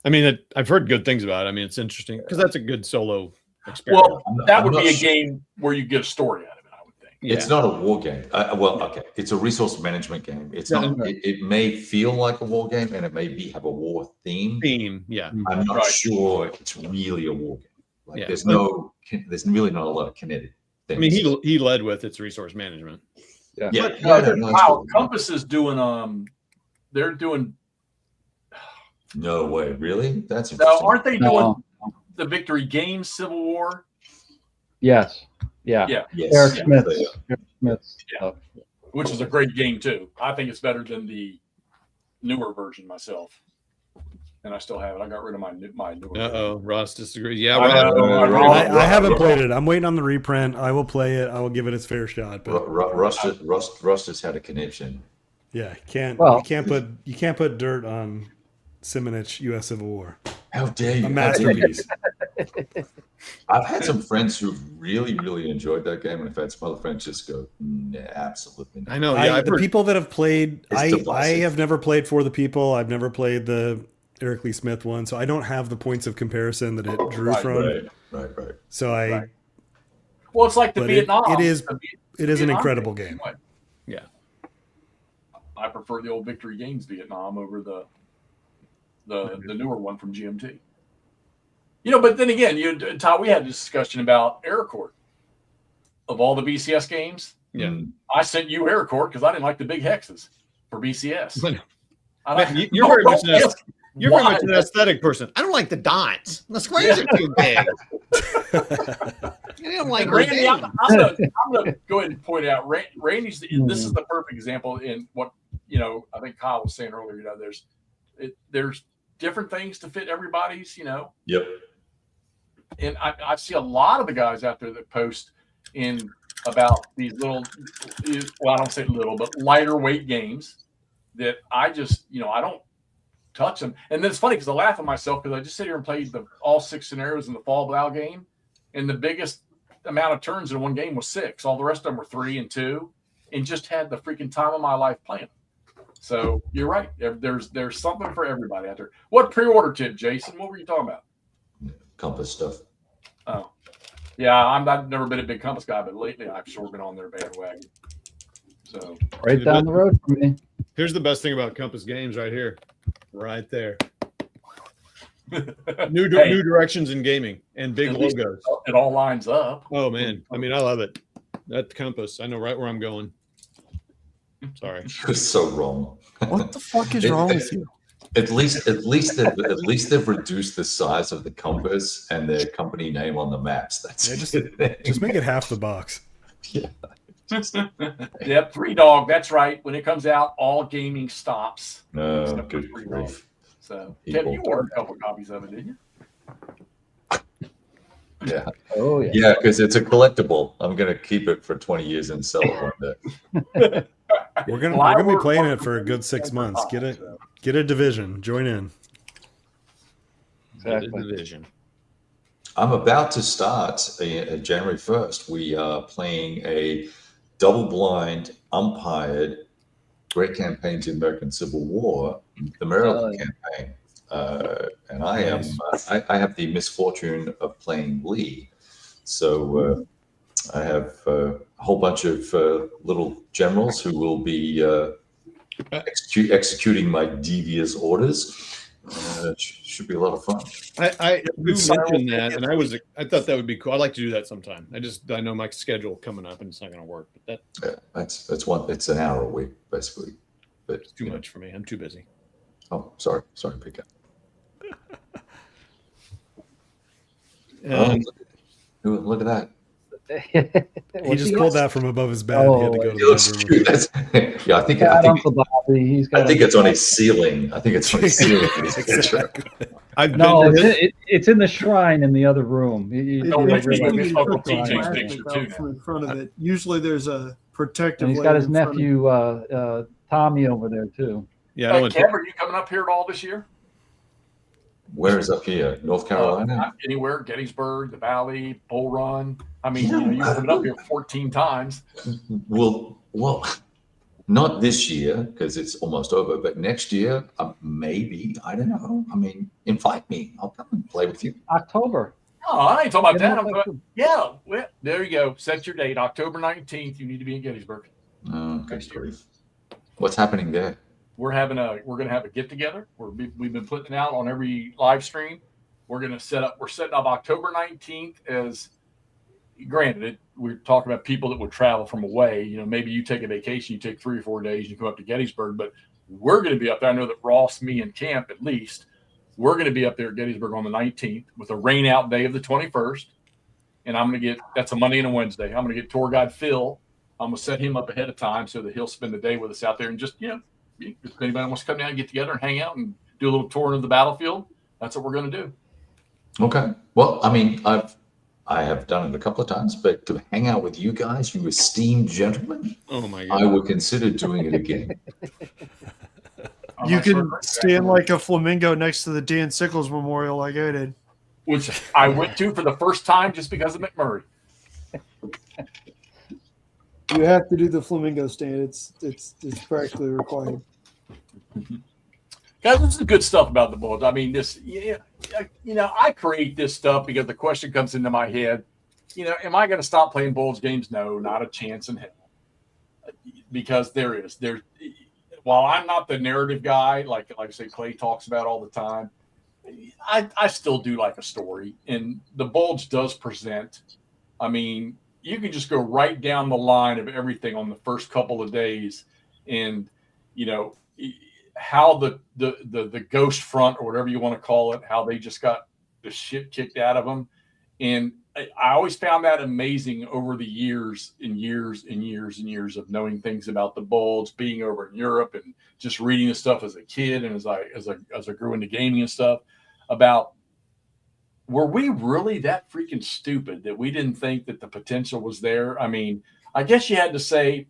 I mean, I've heard good things about it. I mean, it's interesting because that's a good solo experience. Well, that would be a game where you get a story out of it, I would think. It's not a war game. Okay, it's a resource management game. It's not. It may feel like a war game, and it may have a war theme. Yeah. I'm not sure it's really a war game. There's really not a lot of kinetic things. I mean, he led with its resource management. Compass is doing. They're doing. No way, really? That's interesting. No, aren't they doing the Victory Games Civil War? Yes. Yeah. Yes. Eric Smith's stuff. Which is a great game too. I think it's better than the newer version myself, and I still have it. I got rid of my newer. Ross disagrees. Yeah, I haven't played it. I'm waiting on the reprint. I will play it. I will give it its fair shot. But Rust has had a connection. Yeah, you can't put dirt on Simonich U.S. Civil War. How dare you? A masterpiece. I've had some friends who really, really enjoyed that game, and I've had some other friends just go, nah, absolutely not. I know. Yeah, the people that have played, I have never played For the People. I've never played the Eric Lee Smith one, so I don't have the points of comparison that it drew from. Right. So Well, it's like the Vietnam. It is an incredible game. Yeah. I prefer the old Victory Games Vietnam over the newer one from GMT. But then again, Todd, we had this discussion about Aircourt. Of all the BCS games, I sent you Aircourt because I didn't like the big hexes for BCS. You're very much an aesthetic person. I don't like the dots. The squares are too big. I don't like Randy. I'm gonna go ahead and point out Randy's. This is the perfect example in what I think Kyle was saying earlier. There's different things to fit everybody's. Yep. And I see a lot of the guys out there that post in about these little, well, I don't say little, but lighter weight games that I just, I don't touch them. And then it's funny because I laugh at myself because I just sit here and played all 6 scenarios in the Fall Blau game, and the biggest amount of turns in one game was 6. All the rest of them were 3 and 2, and just had the freaking time of my life playing. So you're right. There's something for everybody out there. What pre-order tip, Jason? What were you talking about? Compass stuff. Oh, yeah. I've never been a big Compass guy, but lately I've sure been on their bandwagon. So right down the road from me. Here's the best thing about Compass Games right here, right there. New directions in gaming and big logos. It all lines up. Oh man, I mean, I love it. That Compass, I know right where I'm going. Sorry, you're so wrong. What the fuck is wrong with you? At least they've reduced the size of the compass and their company name on the maps. That's just make it half the box. Yeah. Yep, 3 Dog. That's right. When it comes out, all gaming stops. No, good grief. So, Kevin, you ordered a couple copies of it, didn't you? Yeah. Oh yeah. Yeah, because it's a collectible. I'm gonna keep it for 20 years and sell it one day. We're gonna be playing it for a good 6 months. Get a division. Join in. Exactly. Division. I'm about to start January 1st. We are playing a double-blind, umpired Great Campaigns in the American Civil War, the Maryland campaign, and I have the misfortune of playing Lee. So I have a whole bunch of little generals who will be executing my devious orders. Should be a lot of fun. I mentioned that, and I thought that would be cool. I'd like to do that sometime. I know my schedule coming up, and it's not going to work. But It's an hour a week basically. But it's too much for me. I'm too busy. Oh, sorry, Pika. Look at that. He just pulled that from above his bed. He had to go to the bedroom. Yeah, I think Uncle Bobby. I think it's on his ceiling. Exactly. It's in the shrine in the other room. From in front of it. Usually there's a protective. And he's got his nephew Tommy over there too. Yeah. Cam, are you coming up here at all this year? Where is up here? North Carolina? Anywhere? Gettysburg, the Valley, Bull Run. I mean, you've been up here 14 times. Well, not this year because it's almost over, but next year, maybe. I don't know. I mean, invite me. I'll come and play with you. October. Oh, I ain't talking about that. Well, there you go. Set your date. October 19th. You need to be in Gettysburg. Good grief. What's happening there? We're going to have a get together. We've been putting it out on every live stream. We're setting up October 19th as, granted, we're talking about people that would travel from away. Maybe you take a vacation, you take 3 or 4 days, you come up to Gettysburg, but we're going to be up there. I know that Ross, me, and Camp, at least, we're going to be up there at Gettysburg on the 19th with a rain out day of the 21st. And I'm going to that's a Monday and a Wednesday. I'm going to get tour guide Phil. I'm going to set him up ahead of time so that he'll spend the day with us out there and just, if anybody wants to come down and get together and hang out and do a little tour of the battlefield, that's what we're going to do. Okay. Well, I mean, I have done it a couple of times, but to hang out with you guys, you esteemed gentlemen, oh my God, I would consider doing it again. You can stand like a flamingo next to the Dan Sickles Memorial like I did. Which I went to for the first time just because of McMurray. You have to do the flamingo stand. It's practically required. Guys, this is the good stuff about the Bulge. I mean, I create this stuff because the question comes into my head, am I going to stop playing Bulge games? No, not a chance in hell. Because while I'm not the narrative guy, like I say, Clay talks about all the time, I still do like a story, and the Bulge does present. I mean, you can just go right down the line of everything on the first couple of days, and how the ghost front or whatever you want to call it, how they just got the shit kicked out of them, and I always found that amazing over the years and years and years and years of knowing things about the Bulge, being over in Europe and just reading the stuff as a kid and as I grew into gaming and stuff about, were we really that freaking stupid that we didn't think that the potential was there? I mean, I guess you had to say,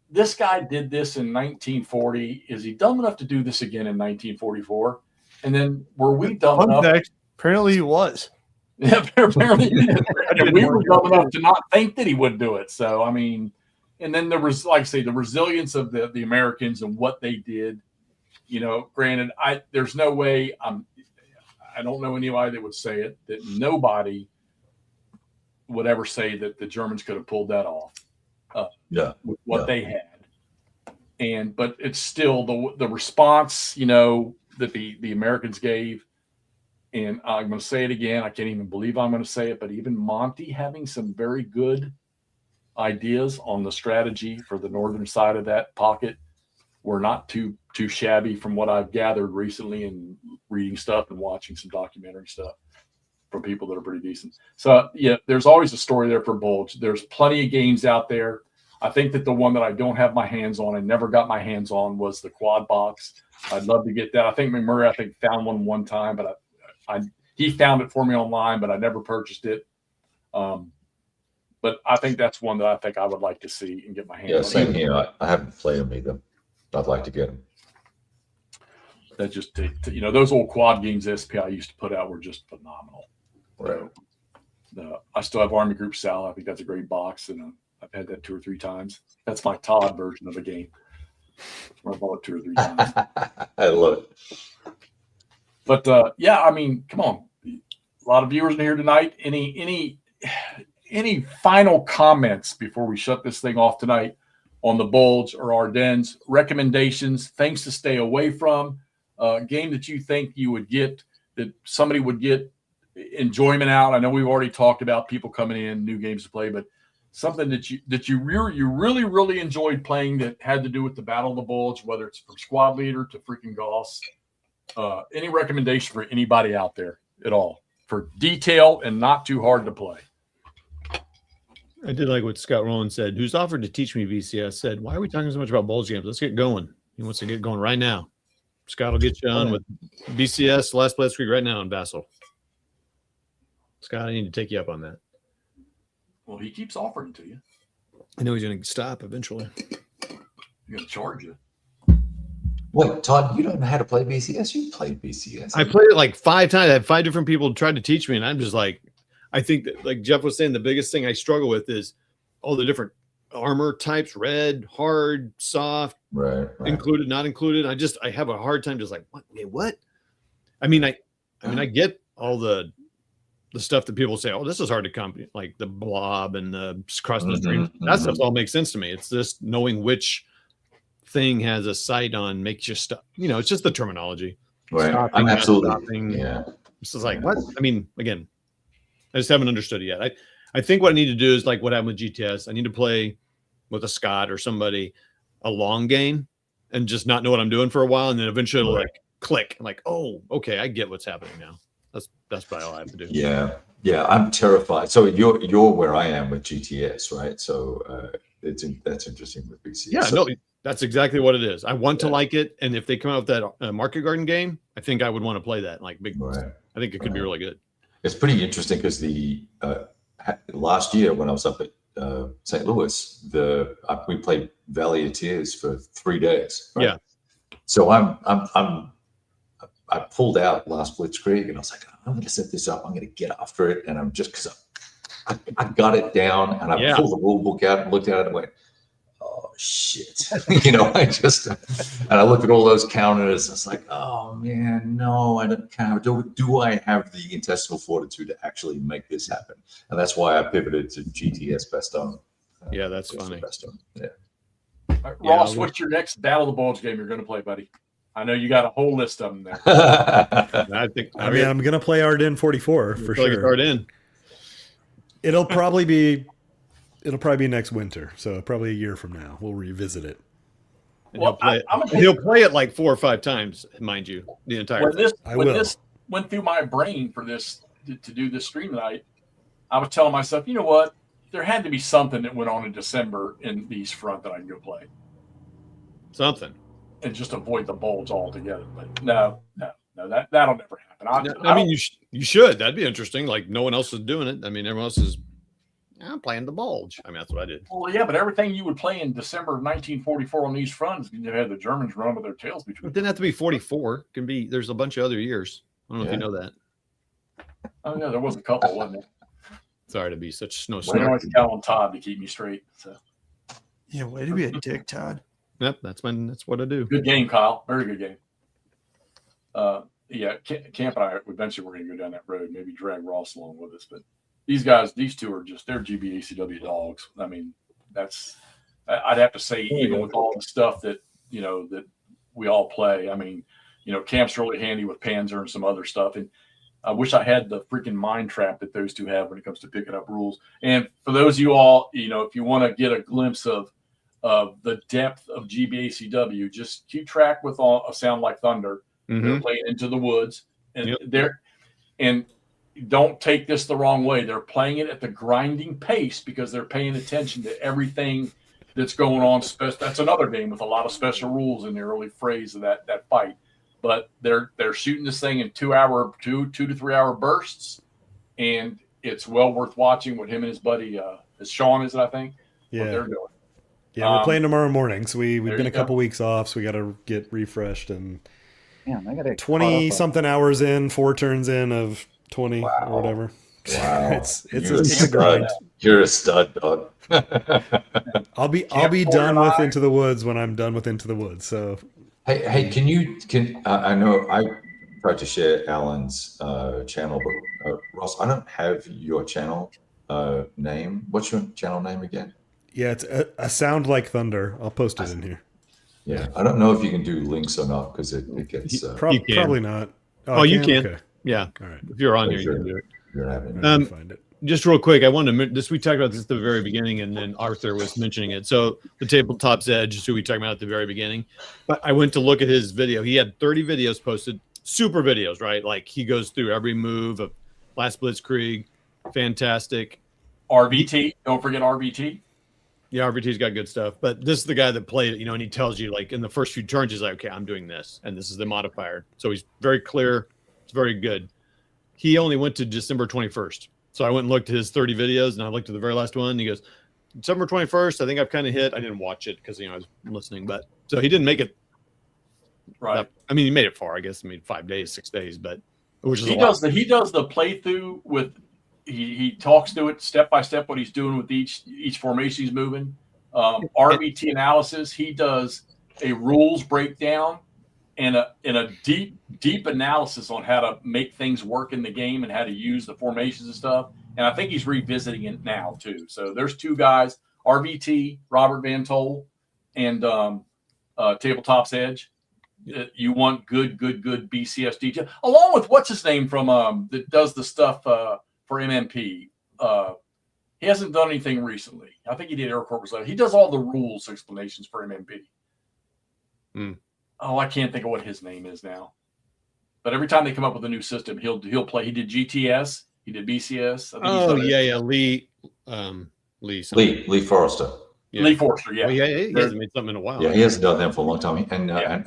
this guy did this in 1940. Is he dumb enough to do this again in 1944? And then were we dumb enough? Apparently he was. Yeah, apparently we were dumb enough to not think that he would do it. So, I mean, and then there was, like I say, the resilience of the Americans and what they did. Granted, there's no way I don't know anybody that would say it, that nobody would ever say that the Germans could have pulled that off. With what they had. But it's still the response, that the Americans gave. And I'm going to say it again. I can't even believe I'm going to say it, but even Monty having some very good ideas on the strategy for the northern side of that pocket were not too shabby from what I've gathered recently and reading stuff and watching some documentary stuff from people that are pretty decent. So yeah, there's always a story there for Bulge. There's plenty of games out there. I think that the one that I don't have my hands on and never got my hands on was the quad box. I'd love to get that. I think McMurray, found one time, but he found it for me online, but I never purchased it. But I think that's one that I think I would like to see and get my hands on. Yeah, same here. I haven't played them either. I'd like to get them. That just those old quad games SPI used to put out were just phenomenal. Right. I still have Army Group Sal. I think that's a great box, and I've had that 2 or 3 times. That's my Todd version of a game. I bought it 2 or 3 times. I love it. But yeah, I mean, come on. A lot of viewers in here tonight. Any final comments before we shut this thing off tonight on the Bulge or Ardennes? Recommendations, things to stay away from, game that you think you would get, that somebody would get enjoyment out. I know we've already talked about people coming in, new games to play, but something that you really enjoyed playing that had to do with the Battle of the Bulge, whether it's from Squad Leader to freaking Goss. Any recommendation for anybody out there at all for detail and not too hard to play? I did like what Scott Rowland said, who's offered to teach me VCS, said, why are we talking so much about Bulge games? Let's get going. He wants to get going right now. Scott will get you on with VCS, Last Blitzkrieg right now in Basel. Scott, I need to take you up on that. Well, he keeps offering it to you. I know he's going to stop eventually. He's going to charge you. Wait, Todd, you don't know how to play VCS? You played VCS. I played it like 5 times. I had 5 different people tried to teach me, and I'm just like, I think that, like Jeff was saying, the biggest thing I struggle with is all the different armor types: red, hard, soft, right. included, not included. I have a hard time just like, what? I mean, I get all the stuff that people say, oh, this is hard to comprehend, like the blob and the cross the stream. That stuff all makes sense to me. It's just knowing which thing has a sight on makes you stop. It's just the terminology. Right. Stopping, I'm absolutely. stopping. Yeah. It's just like, what? I mean, again, I just haven't understood it yet. I think what I need to do is like what happened with GTS. I need to play with a Scott or somebody a long game and just not know what I'm doing for a while, and then eventually it'll like click. I'm like, oh, okay, I get what's happening now. That's probably all I have to do. Yeah. I'm terrified. So you're where I am with GTS, right? So that's interesting with VCS. Yeah, no, that's exactly what it is. I want to like it, and if they come out with that Market Garden game, I think I would want to play that. Like big, I think it could be really good. It's pretty interesting because the last year when I was up at St. Louis, we played Valley of Tears for 3 days. Right? Yeah. So I pulled out Last Blitzkrieg and I was like, I'm going to set this up. I'm going to get after it, and I'm just because I got it down and I pulled the rule book out and looked at it and went, oh shit. And I looked at all those counters. I was like, oh man, no, I don't count. Do I have the intestinal fortitude to actually make this happen? And that's why I pivoted to GTS Best On. Yeah, that's funny. Best On. Yeah. All right, Ross, what's your next Battle of the Bulge game you're going to play, buddy? I know you got a whole list of them there. I think. I mean, I'm gonna play Ardennes 44 for sure. Ardennes. It'll probably be next winter, so probably a year from now we'll revisit it. Well, he'll play it like 4 or 5 times, mind you, the entire. When this went through my brain for this to do this stream tonight, I was telling myself, you know what? There had to be something that went on in December in the East Front that I can go play. Something. And just avoid the Bulge altogether. But no, that'll never happen. I mean, you should. That'd be interesting. Like no one else is doing it. I mean, everyone else is. I'm playing the Bulge. I mean, that's what I did. Well, yeah, but everything you would play in December of 1944 on these fronts, you had the Germans run with their tails between. It didn't have to be 44. It can be. There's a bunch of other years. I don't know if you know that. Oh no, there was a couple, wasn't there? Sorry to be such snow. I always count on Todd to keep me straight. So. Yeah, way to be a dick, Todd. Yep, that's what I do. Good game, Kyle. Very good game. Yeah, Camp and I eventually we're going to go down that road. Maybe drag Ross along with us, but. These two are they're GBACW dogs. I mean, I'd have to say, even with all the stuff that, that we all play. I mean, Camp's really handy with Panzer and some other stuff. And I wish I had the freaking mind trap that those two have when it comes to picking up rules. And for those of you all, if you want to get a glimpse of the depth of GBACW, just keep track with a Sound Like Thunder. Mm-hmm. They're playing Into the Woods. And don't take this the wrong way. They're playing it at the grinding pace because they're paying attention to everything that's going on. That's another game with a lot of special rules in the early phase of that fight. But they're shooting this thing in 2 to 3 hour bursts, and it's well worth watching what him and his buddy, Sean is it, I think, what they're doing. Yeah, we're playing tomorrow morning, so we've been a couple weeks off, so we got to get refreshed and. Yeah, I got 20 something hours in, 4 turns in of 20 or whatever. Wow. it's a grind. You're a stud, dog. I'll be done with Into the Woods when I'm done with Into the Woods. So hey, I know I tried to share Alan's channel, but Ross, I don't have your channel name. What's your channel name again? Yeah, it's a Sound Like Thunder. I'll post it in here. Yeah, I don't know if you can do links or not because it gets probably not. Oh, you can. Okay. Yeah. All right. If you're on here, you can do it. You're having find it. Just real quick, I wanted to we talked about this at the very beginning, and then Arthur was mentioning it. So the Tabletop's Edge is who we talked about at the very beginning. But I went to look at his video. He had 30 videos posted, super videos, right? Like he goes through every move of Last Blitzkrieg, fantastic. RVT, don't forget RVT. Yeah, RVT's got good stuff. But this is the guy that played it, and he tells you, like, in the first few turns, he's like, okay, I'm doing this, and this is the modifier. So he's very clear. It's very good. He only went to December 21st. So I went and looked at his 30 videos, and I looked at the very last one. And he goes, December 21st, I think I've kind of hit. I didn't watch it because, I was listening. But so he didn't make it. Right. I mean, he made it far, I guess. 5 days, 6 days, but which is he does the playthrough with. He talks through it step by step what he's doing with each formation he's moving. RVT analysis. He does a rules breakdown and a deep analysis on how to make things work in the game and how to use the formations and stuff. And I think he's revisiting it now too. So there's 2 guys: RVT, Robert Van Tol, and Tabletop's Edge. You want good BCS detail, along with what's his name from that does the stuff. For MMP, he hasn't done anything recently. I think he did Air Corpus. He does all the rules explanations for MMP. Oh, I can't think of what his name is now. But every time they come up with a new system, he'll play. He did GTS. He did BCS. Lee Forrester. Yeah. Lee Forrester. Yeah. Well, yeah, he hasn't made something in a while. Yeah, he hasn't done that for a long time. And I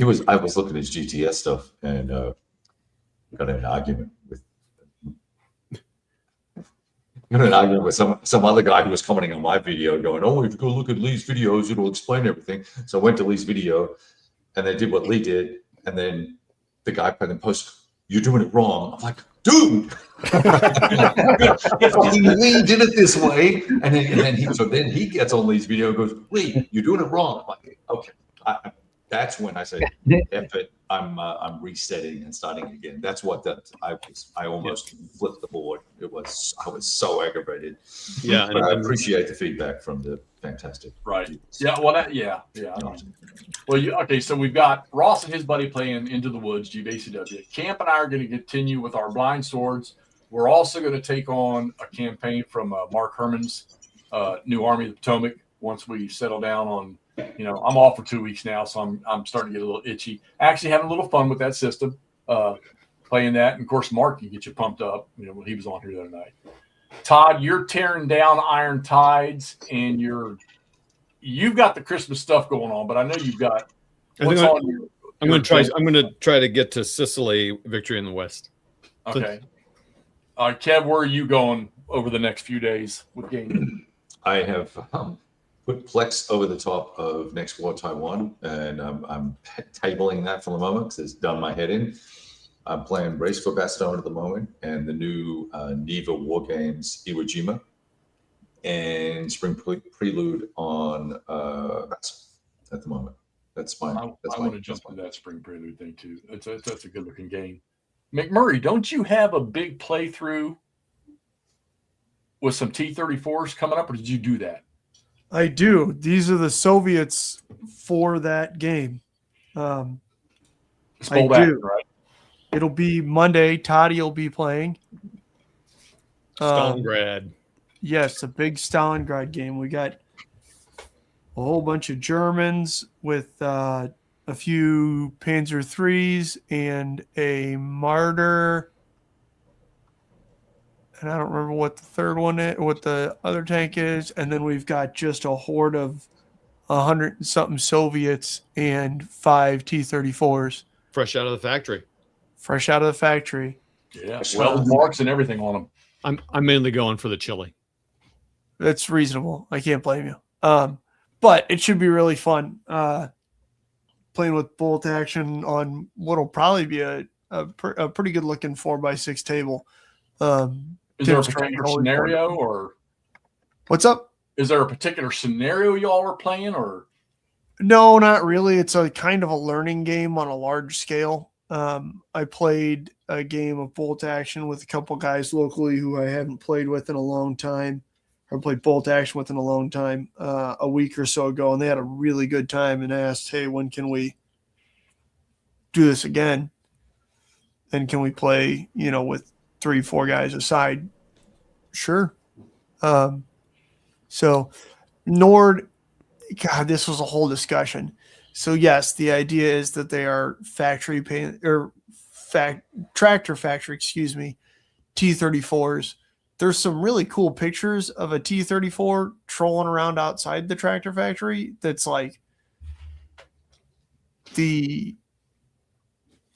was looking at his GTS stuff and got in an argument with some other guy who was commenting on my video going, oh, if you go look at Lee's videos, it'll explain everything. So I went to Lee's video and they did what Lee did. And then the guy put in the post, you're doing it wrong. I'm like, dude, fucking Lee did it this way. And then he gets on Lee's video and goes, Lee, you're doing it wrong. I'm like, okay. That's when I say, F it, I'm resetting and starting again. That's what I almost flipped the board. I was so aggravated. Yeah, but I appreciate the feedback from the fantastic. Right. Yeah. Well, yeah. Well, okay. So we've got Ross and his buddy playing Into the Woods, GBCW. Camp and I are going to continue with our blind swords. We're also going to take on a campaign from Mark Herman's New Army of the Potomac. Once we settle down on, I'm off for 2 weeks now, so I'm starting to get a little itchy. Actually, having a little fun with that system, playing that, and of course, Mark can get you pumped up. When he was on here the other night. Todd, you're tearing down Iron Tides, and you've got the Christmas stuff going on, but I know you've got what's on your. I'm going to try to get to Sicily, Victory in the West. Okay. All right, Kev, where are you going over the next few days with gaming? I have put Plex over the top of Next War Taiwan, and I'm tabling that for the moment because it's done my head in. I'm playing Race for Bastogne at the moment, and the new Neva War Games Iwo Jima, and Spring Prelude on at the moment. That's my. I want to jump to that Spring Prelude thing too. That's a good looking game. McMurray, don't you have a big playthrough with some T-34s coming up, or did you do that? I do. These are the Soviets for that game. I do. Right? It'll be Monday. Toddy will be playing. Stalingrad. Yes, a big Stalingrad game. We got a whole bunch of Germans with a few Panzer IIIs and a Marder. And I don't remember what the third one is, what the other tank is. And then we've got just a horde of 100 and something Soviets and 5 T-34s. Fresh out of the factory. Yeah, well, marks and everything on them. I'm mainly going for the chili. That's reasonable. I can't blame you. But it should be really fun. Playing with bolt action on what'll probably be a pretty good looking 4x6 table. Is there a particular scenario, or what's up? Is there a particular scenario y'all were playing, or? No, not really. It's a kind of a learning game on a large scale. I played a game of bolt action with a couple guys locally who I haven't played with in a long time. I played bolt action with in a long time, a week or so ago, and they had a really good time and asked, hey, when can we do this again? And can we play, with 3-4 guys aside? Sure. So Nord, God, this was a whole discussion. So yes, the idea is that they are tractor factory, T-34s. There's some really cool pictures of a T-34 trolling around outside the tractor factory. That's like the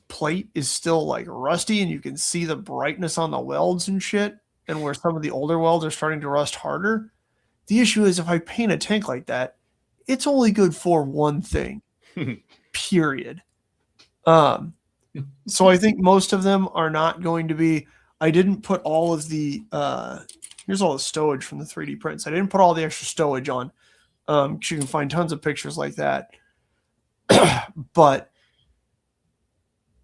plate is still like rusty and you can see the brightness on the welds and shit. And where some of the older welds are starting to rust harder. The issue is if I paint a tank like that, it's only good for one thing, period. So I think most of them are not going to be. I didn't put all of the here's all the stowage from the 3D prints. I didn't put all the extra stowage on. You can find tons of pictures like that. But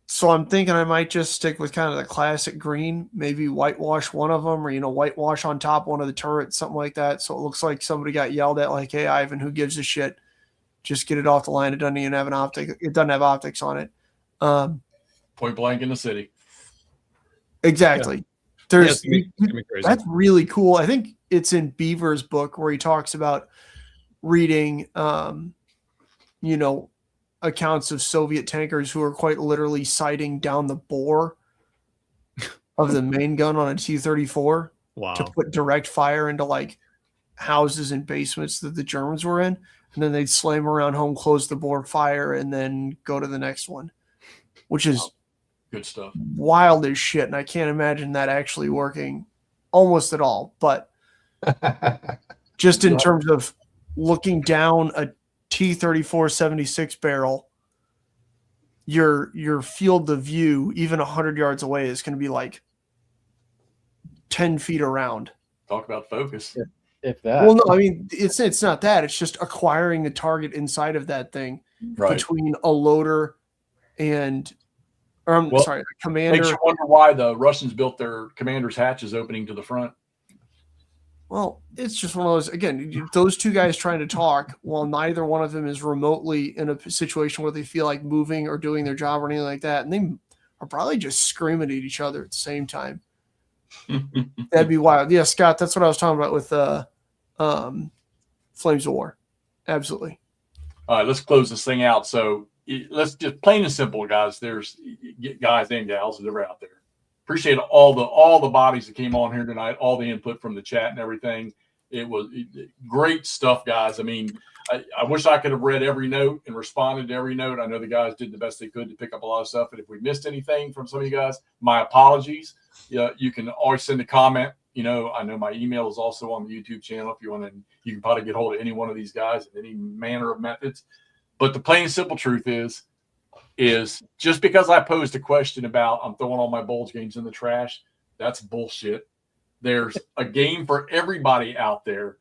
so I'm thinking I might just stick with kind of the classic green, maybe whitewash one of them, or whitewash on top one of the turrets, something like that. So it looks like somebody got yelled at, like, "Hey, Ivan, who gives a shit? Just get it off the line. It doesn't even have an optic. It doesn't have optics on it." Point blank in the city. Exactly. Yeah. That's really cool. I think it's in Beaver's book where he talks about reading, accounts of Soviet tankers who are quite literally sighting down the bore of the main gun on a T-34 to put direct fire into like houses and basements that the Germans were in. And then they'd slam around home, close the bore, fire, and then go to the next one, which is good stuff. Wild as shit. And I can't imagine that actually working almost at all. But just in terms of looking down a T-34 76 barrel, your field of view, even 100 yards away, is going to be like 10 feet around. Talk about focus. If that. Well, no, I mean, it's not that. It's just acquiring the target inside of that thing between a loader and, a commander. Makes you wonder why the Russians built their commander's hatches opening to the front. Well, it's just one of those, again, those two guys trying to talk while neither one of them is remotely in a situation where they feel like moving or doing their job or anything like that. And they are probably just screaming at each other at the same time. That'd be wild. Yeah, Scott, that's what I was talking about with Flames of War. Absolutely. All right, let's close this thing out. So let's just plain and simple, guys. There's guys and gals that are out there. Appreciate all the bodies that came on here tonight, all the input from the chat and everything. It was great stuff, guys. I mean, I wish I could have read every note and responded to every note. I know the guys did the best they could to pick up a lot of stuff. And if we missed anything from some of you guys, my apologies. You can always send a comment. I know my email is also on the YouTube channel. If you want to, you can probably get hold of any one of these guys in any manner of methods. But the plain and simple truth is just because I posed a question about I'm throwing all my Bulge games in the trash, that's bullshit. There's a game for everybody out there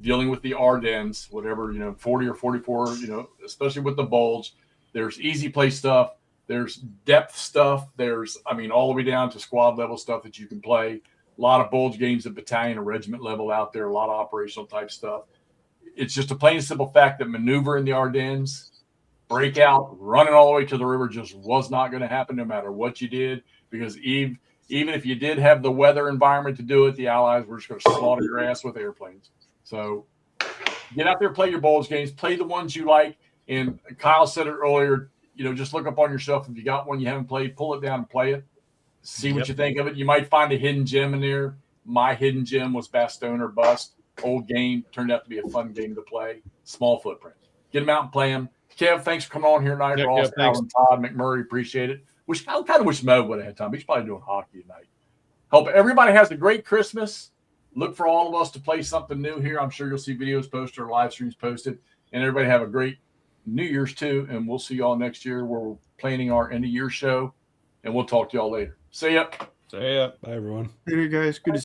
dealing with the Ardennes, whatever, 40 or 44, especially with the Bulge. There's easy play stuff. There's depth stuff. There's, all the way down to squad level stuff that you can play. A lot of Bulge games at battalion and regiment level out there, a lot of operational type stuff. It's just a plain and simple fact that maneuver in the Ardennes, breakout, running all the way to the river just was not going to happen no matter what you did, because even if you did have the weather environment to do it, the Allies were just going to slaughter your ass with airplanes. So get out there, play your Bulge games, play the ones you like. And Kyle said it earlier, just look up on yourself. If you got one you haven't played, pull it down and play it. See what you think of it. You might find a hidden gem in there. My hidden gem was Bastogne or Bust. Old game. Turned out to be a fun game to play. Small footprint. Get them out and play them. Kev, thanks for coming on here tonight. Ross, Alan, Todd, McMurray, appreciate it. I kind of wish Mo would have had time. He's probably doing hockey tonight. Hope everybody has a great Christmas. Look for all of us to play something new here. I'm sure you'll see videos posted or live streams posted. And everybody have a great New Year's too. And we'll see y'all next year where we're planning our end of year show. And we'll talk to y'all later. See ya. See ya. Bye, everyone. Later, guys. Good to